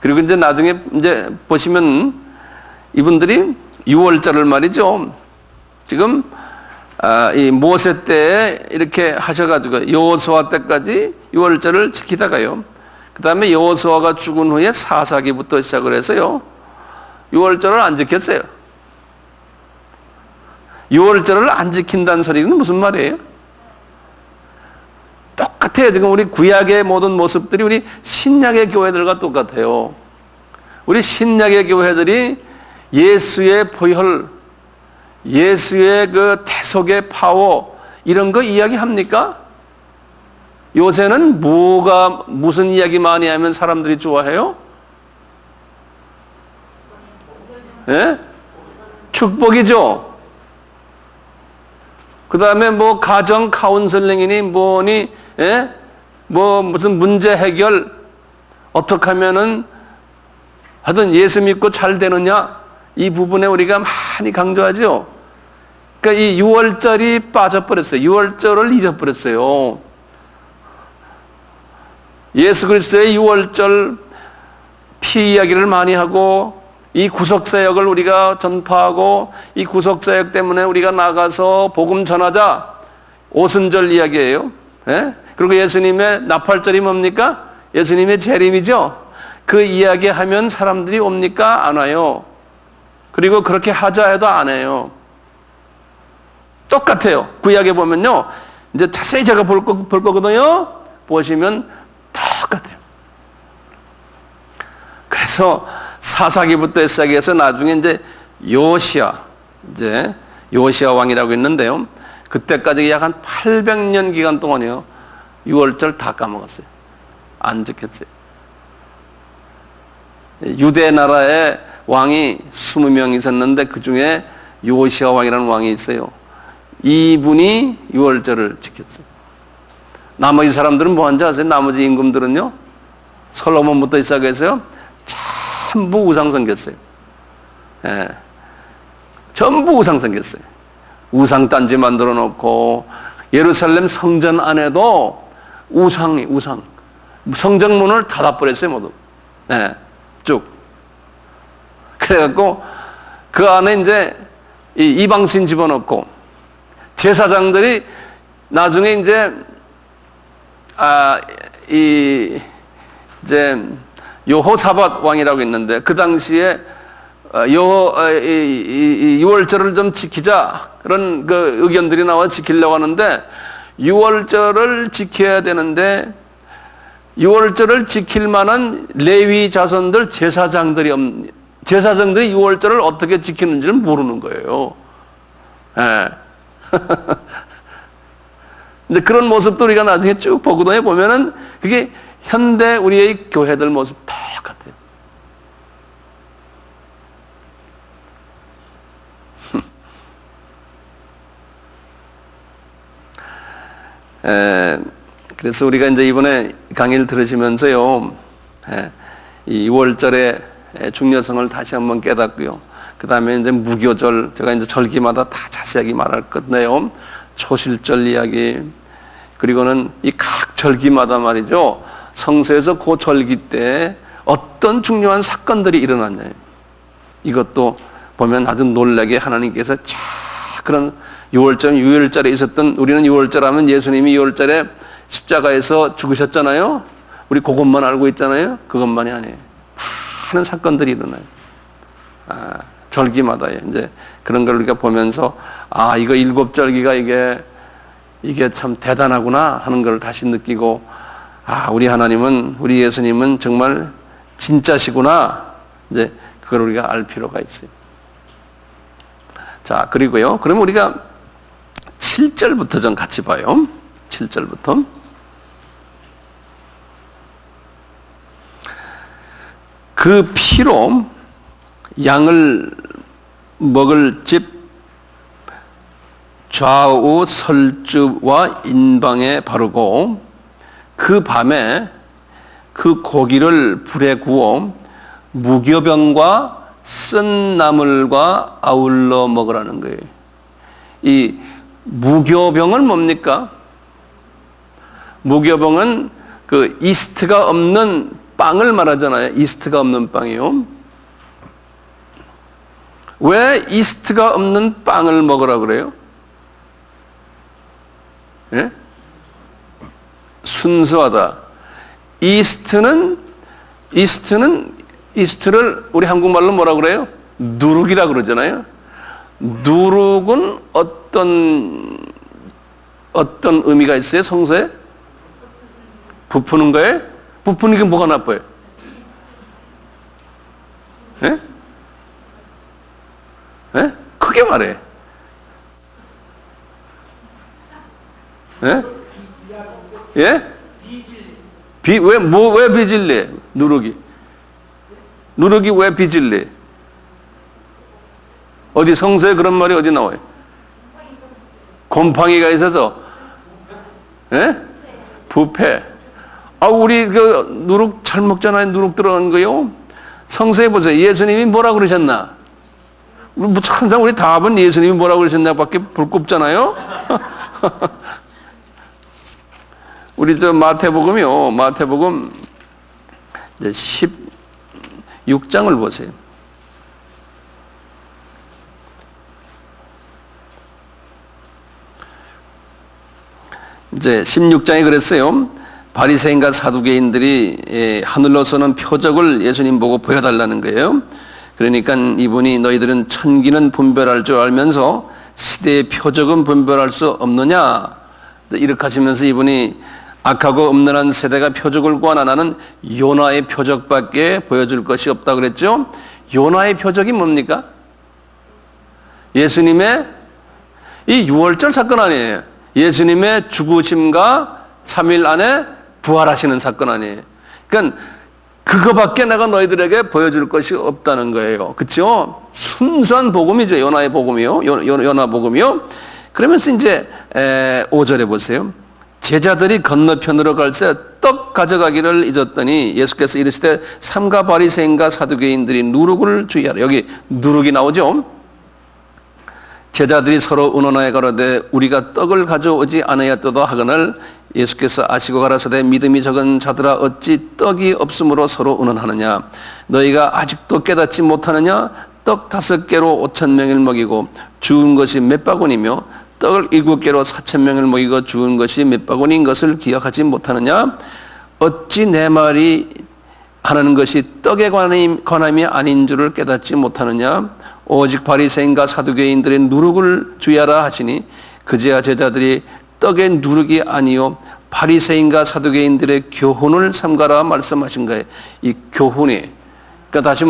그리고 이제 나중에 이제 보시면 이분들이 6월절을 말이죠. 지금 이 모세 때 이렇게 하셔가지고 여호수아 때까지 6월절을 지키다가요, 그 다음에 여호수아가 죽은 후에 사사기부터 시작을 해서요, 6월절을 안 지켰어요. 6월절을 안 지킨다는 소리는 무슨 말이에요? 똑같아요. 지금 우리 구약의 모든 모습들이 우리 신약의 교회들과 똑같아요. 우리 신약의 교회들이 예수의 보혈, 예수의 그 대속의 파워, 이런 거 이야기합니까? 요새는 무슨 이야기 많이 하면 사람들이 좋아해요? 예? 축복이죠. 그 다음에 가정 카운슬링이니 뭐니, 예? 무슨 문제 해결, 어떻게 하면은 하여튼 예수 믿고 잘 되느냐, 이 부분에 우리가 많이 강조하죠. 그러니까 이 6월절이 빠져버렸어요. 6월절을 잊어버렸어요. 예수 그리스도의 6월절 피 이야기를 많이 하고, 이 구속사역을 우리가 전파하고, 이 구속사역 때문에 우리가 나가서 복음 전하자, 오순절 이야기예요. 예? 그리고 예수님의 나팔절이 뭡니까? 예수님의 재림이죠. 그 이야기 하면 사람들이 옵니까? 안 와요. 그리고 그렇게 하자 해도 안 해요. 똑같아요. 구약에 보면요, 이제 자세히 제가 볼 거거든요. 보시면 똑같아요. 그래서 사사기부터 시작해서 나중에 이제 요시야 왕이라고 있는데요, 그때까지 약 한 800년 기간 동안이요, 6월절 다 까먹었어요. 안 지켰어요. 유대 나라에 왕이 20명 있었는데 그 중에 요시야 왕이라는 왕이 있어요. 이분이 6월절을 지켰어요. 나머지 사람들은 뭐 한지 아세요? 나머지 임금들은요, 솔로몬부터 시작해서요, 전부 우상 섬겼어요. 예. 전부 우상 섬겼어요. 우상 단지 만들어 놓고, 예루살렘 성전 안에도 우상. 성전문을 닫아버렸어요, 모두. 네, 쭉. 그래갖고 그 안에 이제 이방신 집어넣고 제사장들이 나중에 이제 이제 여호사밧 왕이라고 있는데 그 당시에 유월절을 좀 지키자 그런 그 의견들이 나와 지키려고 하는데 유월절을 지켜야 되는데 유월절을 지킬 만한 레위 자손들 제사장들이 유월절을 어떻게 지키는지를 모르는 거예요. 예. 근데 그런 모습도 우리가 나중에 쭉 보고도해 보면은 그게 현대 우리의 교회들 모습 똑같아요. 그래서 우리가 이제 이번에 강의를 들으시면서요, 이 2월절의 중요성을 다시 한번 깨닫고요. 그 다음에 이제 무교절, 제가 이제 절기마다 다 자세하게 말할 건데요. 초실절 이야기, 그리고는 이 각 절기마다 말이죠. 성서에서 그 절기 때 어떤 중요한 사건들이 일어났냐. 이것도 보면 아주 놀라게 하나님께서 쫙 그런 6월절에 있었던, 우리는 6월절 하면 예수님이 6월절에 십자가에서 죽으셨잖아요. 우리 그것만 알고 있잖아요. 그것만이 아니에요. 많은 사건들이 일어나요. 절기마다요. 이제 그런 걸 우리가 보면서 이거 7절기가 이게 참 대단하구나 하는 걸 다시 느끼고 우리 하나님은, 우리 예수님은 정말 진짜시구나. 이제 그걸 우리가 알 필요가 있어요. 자, 그리고요. 그럼 우리가 7절부터 좀 같이 봐요. 7절부터. 그 피로 양을 먹을 집 좌우 설주와 인방에 바르고 그 밤에 그 고기를 불에 구워 무교병과 쓴 나물과 아울러 먹으라는 거예요. 이 무교병은 뭡니까? 무교병은 그 이스트가 없는 빵을 말하잖아요. 이스트가 없는 빵이요. 왜 이스트가 없는 빵을 먹으라 그래요? 예? 순수하다. 이스트를 우리 한국말로 뭐라 그래요? 누룩이라 그러잖아요. 누룩은 어떤 의미가 있어요? 성서에? 부푸는 거에? 부푸는 게 뭐가 나빠요? 예? 예? 크게 말해. 예? 예? 왜 비질래? 누룩이 왜 비질래? 어디 성서에 그런 말이 어디 나와요? 곰팡이가 있어서, 예? 부패. 우리 그 누룩 잘 먹잖아요. 누룩 들어간 거요. 성서에 보세요. 예수님이 뭐라고 그러셨나? 항상 우리 답은 예수님이 뭐라고 그러셨나 밖에 볼 거 없잖아요. 우리 마태복음이요. 마태복음 이제 16장을 보세요. 이제 16장에 그랬어요. 바리새인과 사두개인들이 하늘로서는 표적을 예수님 보고 보여달라는 거예요. 그러니까 이분이 너희들은 천기는 분별할 줄 알면서 시대의 표적은 분별할 수 없느냐 이렇게 하시면서 이분이 악하고 음란한 세대가 표적을 구하나 나는 요나의 표적밖에 보여줄 것이 없다 그랬죠. 요나의 표적이 뭡니까? 예수님의 이 6월절 사건 아니에요. 예수님의 죽으심과 3일 안에 부활하시는 사건 아니에요. 그러니까 그거밖에 내가 너희들에게 보여줄 것이 없다는 거예요. 그렇죠? 순수한 복음이죠. 요나의 복음이요. 요나 복음이요. 그러면서 이제 5절에 보세요. 제자들이 건너편으로 갈새 떡 가져가기를 잊었더니 예수께서 이르시되 삼가 바리새인과 사두개인들이 누룩을 주의하라. 여기 누룩이 나오죠. 제자들이 서로 의논하여 가로되 우리가 떡을 가져오지 아니하였도다 하거늘 예수께서 아시고 가라사대 믿음이 적은 자들아 어찌 떡이 없으므로 서로 의논하느냐 너희가 아직도 깨닫지 못하느냐 떡 5개로 5,000명을 먹이고 주운 것이 몇 바구니며 떡을 7개로 4,000명을 먹이고 주운 것이 몇 바구니인 것을 기억하지 못하느냐 어찌 내 말이 하는 것이 떡에 관함이 아닌 줄을 깨닫지 못하느냐 오직 바리새인과 사두개인들의 누룩을 주의하라 하시니 그제야 제자들이 떡의 누룩이 아니요 바리새인과 사두개인들의 교훈을 삼가라 말씀하신 거예요. 이 교훈이 그러니까 다시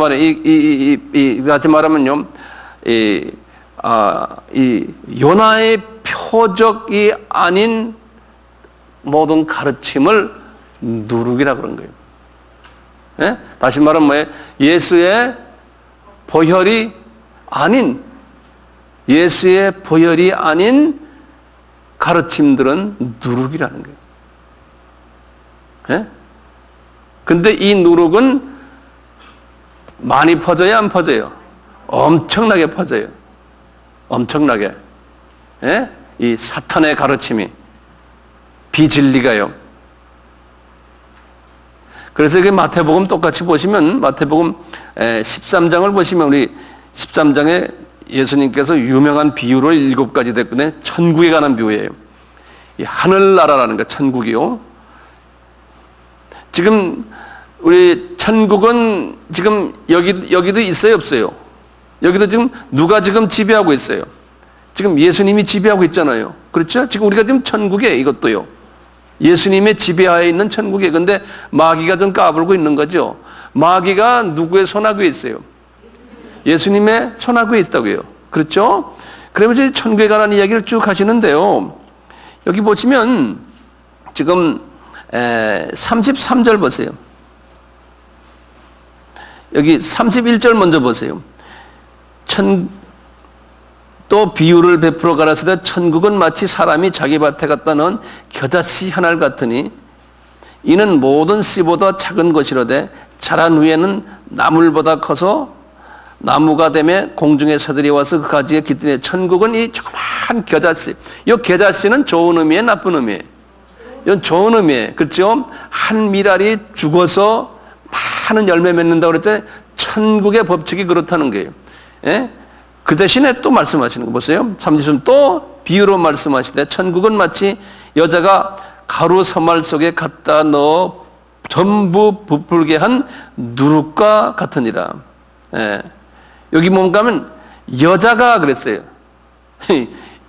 말하면요 이 요나의 표적이 아닌 모든 가르침을 누룩이라 그런 거예요. 예? 다시 말하면 뭐예요? 예수의 보혈이 아닌 가르침들은 누룩이라는 거예요. 예? 근데 이 누룩은 많이 퍼져요, 안 퍼져요? 엄청나게 퍼져요. 엄청나게. 예? 이 사탄의 가르침이 비진리가요. 그래서 그 마태복음 똑같이 보시면 마태복음 13장을 보시면 우리 13장에 예수님께서 유명한 비유를 7가지 됐거든요. 천국에 관한 비유예요. 이 하늘나라라는 거 천국이요. 지금 우리 천국은 지금 여기도 있어요, 없어요? 여기도 지금 누가 지금 지배하고 있어요? 지금 예수님이 지배하고 있잖아요. 그렇죠? 지금 우리가 지금 천국에 이것도요. 예수님의 지배하에 있는 천국에. 근데 마귀가 좀 까불고 있는 거죠. 마귀가 누구의 손아귀에 있어요? 예수님의 손아귀에 있다고요. 그렇죠? 그러면서 천국에 관한 이야기를 쭉 하시는데요. 여기 보시면 지금 33절 보세요. 여기 31절 먼저 보세요. 또 비유를 베풀어 가라사대 천국은 마치 사람이 자기 밭에 갖다 넣은 겨자씨 한 알 같으니 이는 모든 씨보다 작은 것이로되 자란 후에는 나물보다 커서 나무가 되며 공중의 새들이 와서 그 가지에 깃드니 천국은 이 조그마한 겨자씨. 이 겨자씨는 좋은 의미에 나쁜 의미에? 이건 좋은 의미에. 그렇죠? 한 밀알이 죽어서 많은 열매 맺는다고 그랬잖아요. 천국의 법칙이 그렇다는 거예요. 예? 그 대신에 또 말씀하시는 거 보세요. 30절 또 비유로 말씀하시되 천국은 마치 여자가 가루 서말 속에 갖다 넣어 전부 부풀게 한 누룩과 같으니라. 예. 여기 뭔가 하면 여자가 그랬어요.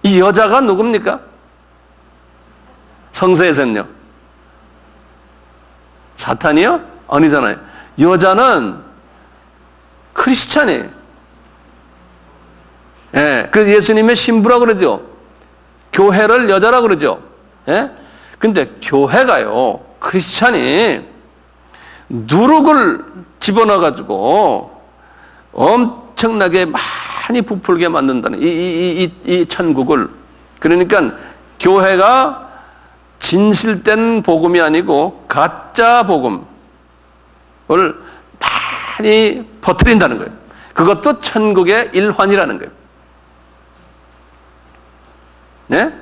이 여자가 누굽니까? 성서에서는요. 사탄이요? 아니잖아요. 여자는 크리스찬이에요. 예. 그래서 예수님의 신부라고 그러죠. 교회를 여자라고 그러죠. 예? 근데 교회가요, 크리스찬이 누룩을 집어넣어가지고 엄청나게 많이 부풀게 만든다는 이 천국을. 그러니까 교회가 진실된 복음이 아니고 가짜 복음을 많이 퍼뜨린다는 거예요. 그것도 천국의 일환이라는 거예요. 네?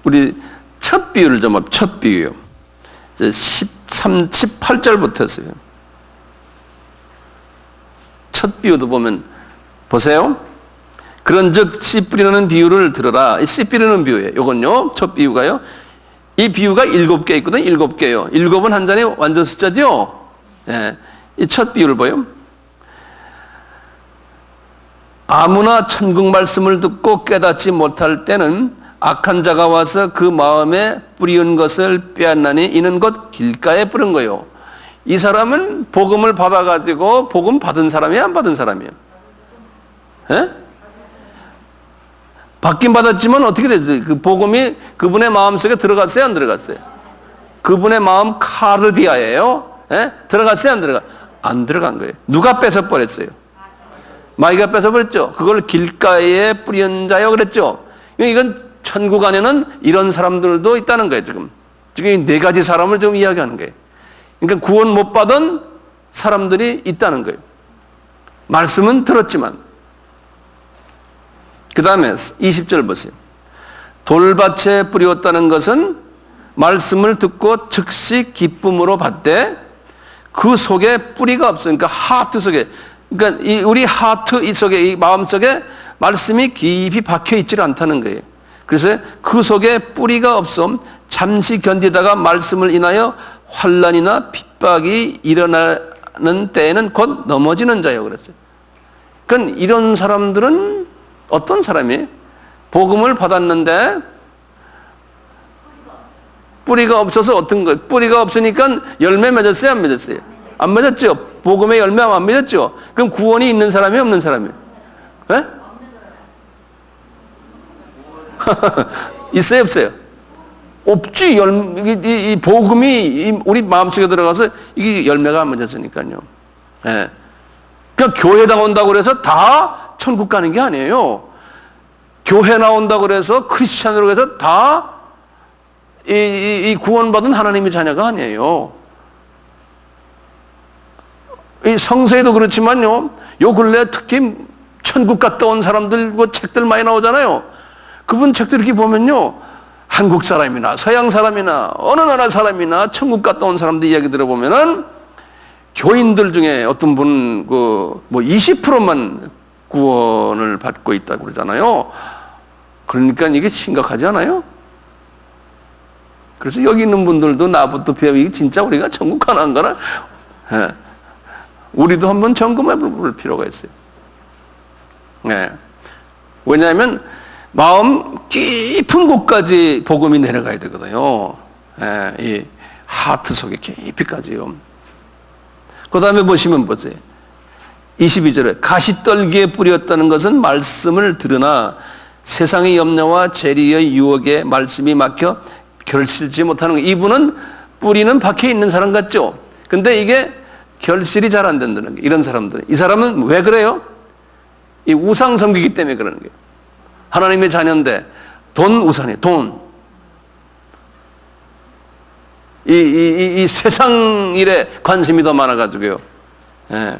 우리 첫 비유를 좀 첫 비유요. 18절부터였어요. 첫 비유도 보면 보세요. 그런즉 씨 뿌리는 비유를 들어라. 이 씨 뿌리는 비유예요. 이건요. 첫 비유가요. 이 비유가 7개 있거든요. 7개요. 7은 한 잔의 완전 숫자죠. 예. 이 첫 비유를 봐요. 아무나 천국 말씀을 듣고 깨닫지 못할 때는 악한 자가 와서 그 마음에 뿌리운 것을 빼앗나니 이는 곧 길가에 뿌린 거예요. 이 사람은 복음을 받아가지고 복음 받은 사람이에요, 안 받은 사람이에요? 예? 받긴 받았지만 어떻게 됐어요? 그 복음이 그분의 마음속에 들어갔어요, 안 들어갔어요? 그분의 마음 카르디아예요. 예? 들어갔어요, 안 들어갔어요? 안 들어간 거예요. 누가 뺏어버렸어요? 마귀가 뺏어버렸죠. 그걸 길가에 뿌린 자요 그랬죠. 이건 천국 안에는 이런 사람들도 있다는 거예요. 지금 이 4가지 사람을 좀 이야기하는 거예요. 그러니까 구원 못 받은 사람들이 있다는 거예요. 말씀은 들었지만. 그 다음에 20절 보세요. 돌밭에 뿌리었다는 것은 말씀을 듣고 즉시 기쁨으로 받되 그 속에 뿌리가 없어요. 그러니까 하트 속에, 그러니까 우리 하트 이 속에, 이 마음 속에 말씀이 깊이 박혀 있지 않다는 거예요. 그래서 그 속에 뿌리가 없음 잠시 견디다가 말씀을 인하여 환난이나 핍박이 일어나는 때에는 곧 넘어지는 자예요. 그랬어요. 그러니까 이런 사람들은 어떤 사람이에요? 복음을 받았는데 뿌리가 없어서 어떤 거예요? 뿌리가 없으니까 열매 맺었어요? 안 맺었어요? 안 맺었죠? 복음의 열매 안 맺었죠? 그럼 구원이 있는 사람이 없는 사람이에요? 네? 있어요? 없어요? 없지. 이 복음이 우리 마음속에 들어가서 이게 열매가 안 맺었으니까요. 네. 그냥 교회 나온다고 그래서 다 천국 가는 게 아니에요. 교회 나온다고 그래서 크리스찬으로 해서 다 이 구원받은 하나님의 자녀가 아니에요. 이 성서에도 그렇지만요. 요 근래 특히 천국 갔다 온 사람들 뭐 책들 많이 나오잖아요. 그분 책들 이렇게 보면요. 한국 사람이나 서양 사람이나 어느 나라 사람이나 천국 갔다 온 사람들 이야기 들어보면은 교인들 중에 어떤 분은 뭐 20%만 구원을 받고 있다고 그러잖아요. 그러니까 이게 심각하지 않아요? 그래서 여기 있는 분들도 나부터 배우기 진짜 우리가 천국 가나 안 가나? 네. 우리도 한번 점검해 볼 필요가 있어요. 네. 왜냐하면 마음 깊은 곳까지 복음이 내려가야 되거든요. 네. 이 하트 속에 깊이까지요. 그 다음에 보시면 보세요. 22절에 가시떨기에 뿌렸다는 것은 말씀을 들으나 세상의 염려와 재리의 유혹에 말씀이 막혀 결실지 못하는 거예요. 이분은 뿌리는 박혀 있는 사람 같죠? 근데 이게 결실이 잘 안 된다는 거예요. 이런 사람들은. 이 사람은 왜 그래요? 이 우상 섬기기 때문에 그러는 거예요. 하나님의 자녀인데 돈 우상이에요. 돈. 이 세상 일에 관심이 더 많아가지고요. 예.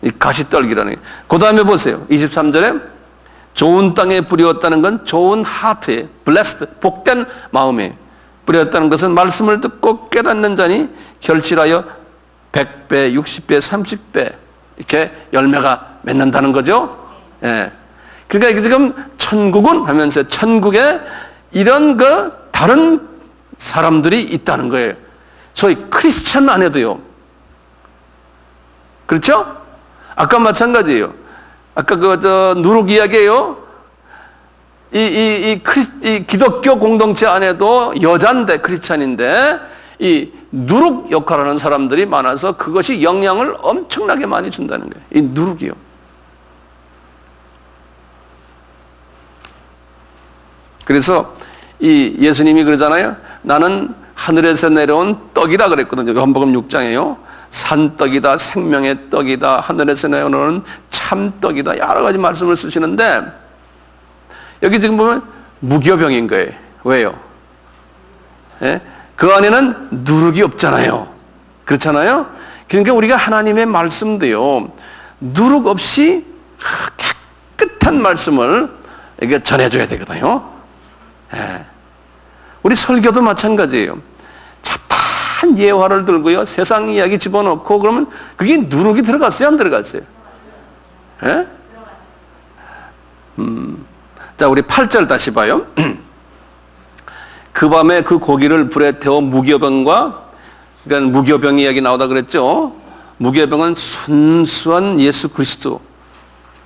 이 가시떨기라는 게. 그 다음에 보세요. 23절에 좋은 땅에 뿌렸다는 건 좋은 하트에 blessed, 복된 마음에 뿌렸다는 것은 말씀을 듣고 깨닫는 자니 결실하여 100배, 60배, 30배 이렇게 열매가 맺는다는 거죠. 예. 그러니까 지금 천국은 하면서 천국에 이런 다른 사람들이 있다는 거예요. 소위 크리스찬 안에도요. 그렇죠? 아까 마찬가지예요. 아까 누룩 이야기예요. 이 기독교 공동체 안에도 여자인데 크리스찬인데 이 누룩 역할하는 사람들이 많아서 그것이 영향을 엄청나게 많이 준다는 거예요. 이 누룩이요. 그래서 이 예수님이 그러잖아요. 나는 하늘에서 내려온 떡이다 그랬거든요. 요한복음 6장에요. 산떡이다, 생명의 떡이다, 하늘에서 내려오는 참떡이다, 여러 가지 말씀을 쓰시는데 여기 지금 보면 무교병인 거예요. 왜요? 예? 그 안에는 누룩이 없잖아요. 그렇잖아요? 그러니까 우리가 하나님의 말씀도요, 누룩 없이 깨끗한 말씀을 이게 전해줘야 되거든요. 예. 우리 설교도 마찬가지예요. 잡다한 예화를 들고요, 세상 이야기 집어넣고 그러면 그게 누룩이 들어갔어요, 안 들어갔어요? 예? 자, 우리 8절 다시 봐요. 그 밤에 그 고기를 불에 태워 무교병과, 그러니까 무교병 이야기 나오다 그랬죠. 무교병은 순수한 예수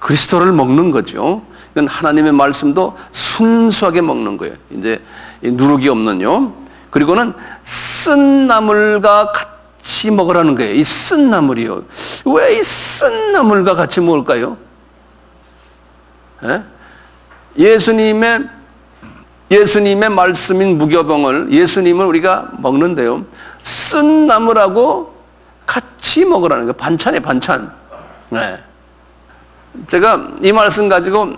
그리스도를 먹는 거죠. 그러니까 하나님의 말씀도 순수하게 먹는 거예요. 이제 누룩이 없는요. 그리고는 쓴 나물과 같이 먹으라는 거예요. 이 쓴 나물이요. 왜 이 쓴 나물과 같이 먹을까요? 예? 예수님의 말씀인 무교병을, 예수님을 우리가 먹는데요, 쓴 나물하고 같이 먹으라는 거예요. 반찬에 반찬. 네. 제가 이 말씀 가지고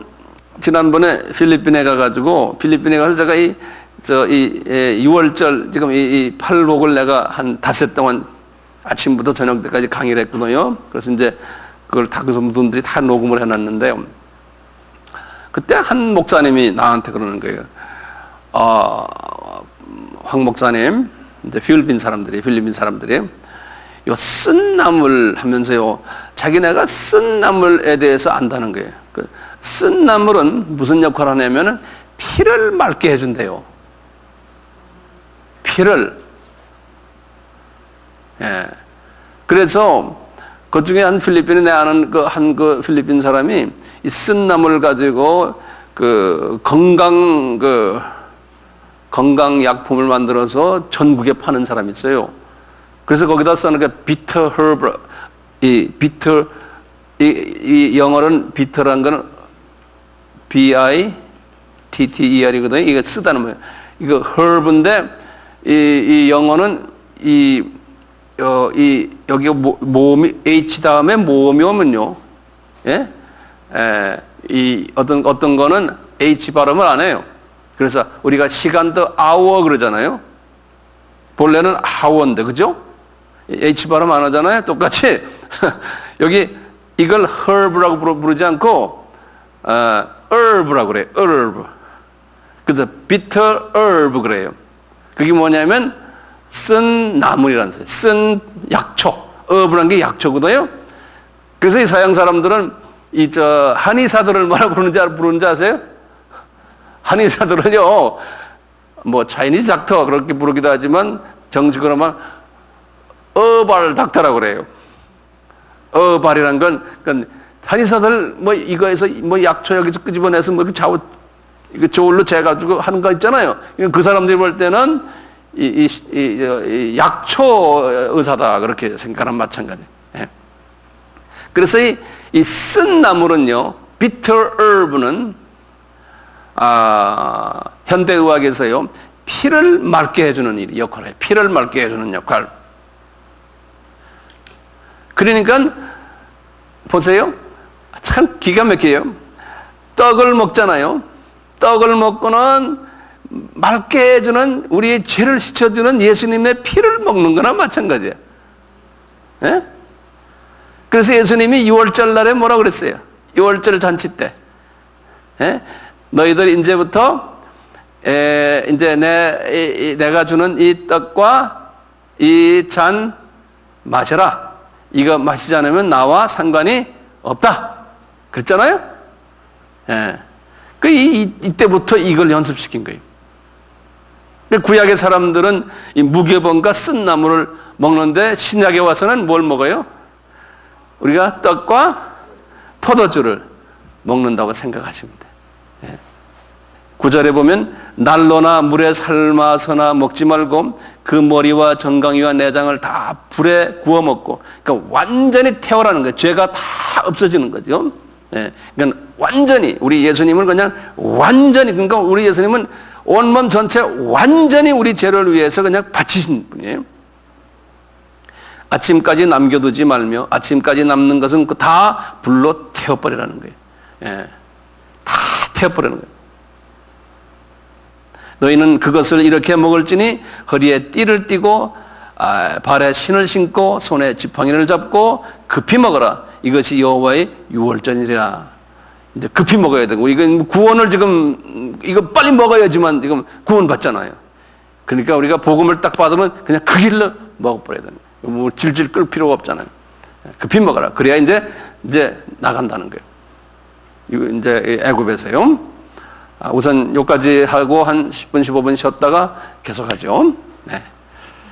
지난번에 필리핀에 가서 제가 이 이 6월절 지금 이 팔복을 내가 한 닷새 동안 아침부터 저녁 때까지 강의를 했거든요. 그래서 이제 그걸 다 그 분들이 다 녹음을 해놨는데요. 그때 한 목사님이 나한테 그러는 거예요. 황 목사님, 이제 필리핀 사람들이 요 쓴 나물 하면서요, 자기네가 쓴 나물에 대해서 안다는 거예요. 그 쓴 나물은 무슨 역할을 하냐면은 피를 맑게 해준대요. 피를. 예. 그래서 그 중에 한 필리핀에 내 아는 그 필리핀 사람이 이 쓴 나물을 가지고 그 건강 약품을 만들어서 전국에 파는 사람이 있어요. 그래서 거기다 써는 게 bitter herb, 이 영어로는 bitter란 거는 bitter이거든요. 이게 쓰다는 거예요. 이거 herb인데 이 영어는 여기 모음이 H 다음에 모음이 오면요, 예, 이 어떤 거는 H 발음을 안 해요. 그래서 우리가 시간도 hour 그러잖아요. 본래는 hour인데, 그죠? H 발음 안 하잖아요. 똑같이 여기 이걸 herb라고 부르지 않고 herb라고 그래요. herb. 그래서 bitter herb 그래요. 그게 뭐냐면 쓴 나물이라는 거예요. 쓴 약초. herb라는 게 약초거든요. 그래서 이 서양 사람들은 한의사들을 뭐라고 부르는지 아세요? 한의사들은요, 뭐 차이니즈 닥터 그렇게 부르기도 하지만 정식으로만 어발 닥터라고 그래요. 어발이란 건 그러니까 한의사들 뭐 이거에서 뭐 약초 여기서 끄집어내서 뭐 이거 저울로 재가지고 하는 거 있잖아요. 그 사람들이 볼 때는 이 약초 의사다 그렇게 생각하는 마찬가지. 예. 그래서 이 쓴 나물은요, bitter herb는 현대의학에서요, 피를 맑게 해주는 역할을 해요. 피를 맑게 해주는 역할. 그러니까 보세요. 참 기가 막혀요. 떡을 먹잖아요. 떡을 먹고는 맑게 해주는, 우리의 죄를 씻어주는 예수님의 피를 먹는 거나 마찬가지예요. 예? 그래서 예수님이 6월절 날에 뭐라고 그랬어요? 6월절 잔치 때. 예? 너희들 이제부터 이제 내가 주는 이 떡과 이 잔 마셔라. 이거 마시지 않으면 나와 상관이 없다. 그랬잖아요? 예. 이때부터 이걸 연습시킨 거예요. 구약의 사람들은 이 무교병과 쓴 나물을 먹는데 신약에 와서는 뭘 먹어요? 우리가 떡과 포도주를 먹는다고 생각하시면 돼요. 9절에 보면 난로나 물에 삶아서나 먹지 말고 그 머리와 정강이와 내장을 다 불에 구워 먹고, 그러니까 완전히 태워라는 거예요. 죄가 다 없어지는 거죠. 그러니까 완전히 우리 예수님을 그냥 완전히, 그러니까 우리 예수님은 온몸 전체 완전히 우리 죄를 위해서 그냥 바치신 분이에요. 아침까지 남겨두지 말며 아침까지 남는 것은 다 불로 태워버리라는 거예요. 다 태워버리는 거예요. 너희는 그것을 이렇게 먹을지니 허리에 띠를 띠고 발에 신을 신고 손에 지팡이를 잡고 급히 먹어라. 이것이 여호와의 유월절이라. 이제 급히 먹어야 되고, 이건 구원을 지금 이거 빨리 먹어야지만 지금 구원 받잖아요. 그러니까 우리가 복음을 딱 받으면 그냥 그 길로 먹어버려야 되는 거예요. 뭐 질질 끌 필요가 없잖아요. 급히 먹어라. 그래야 이제 나간다는 거예요. 이거 이제 애굽에서요. 우선 여기까지 하고 한 10분, 15분 쉬었다가 계속하죠. 네.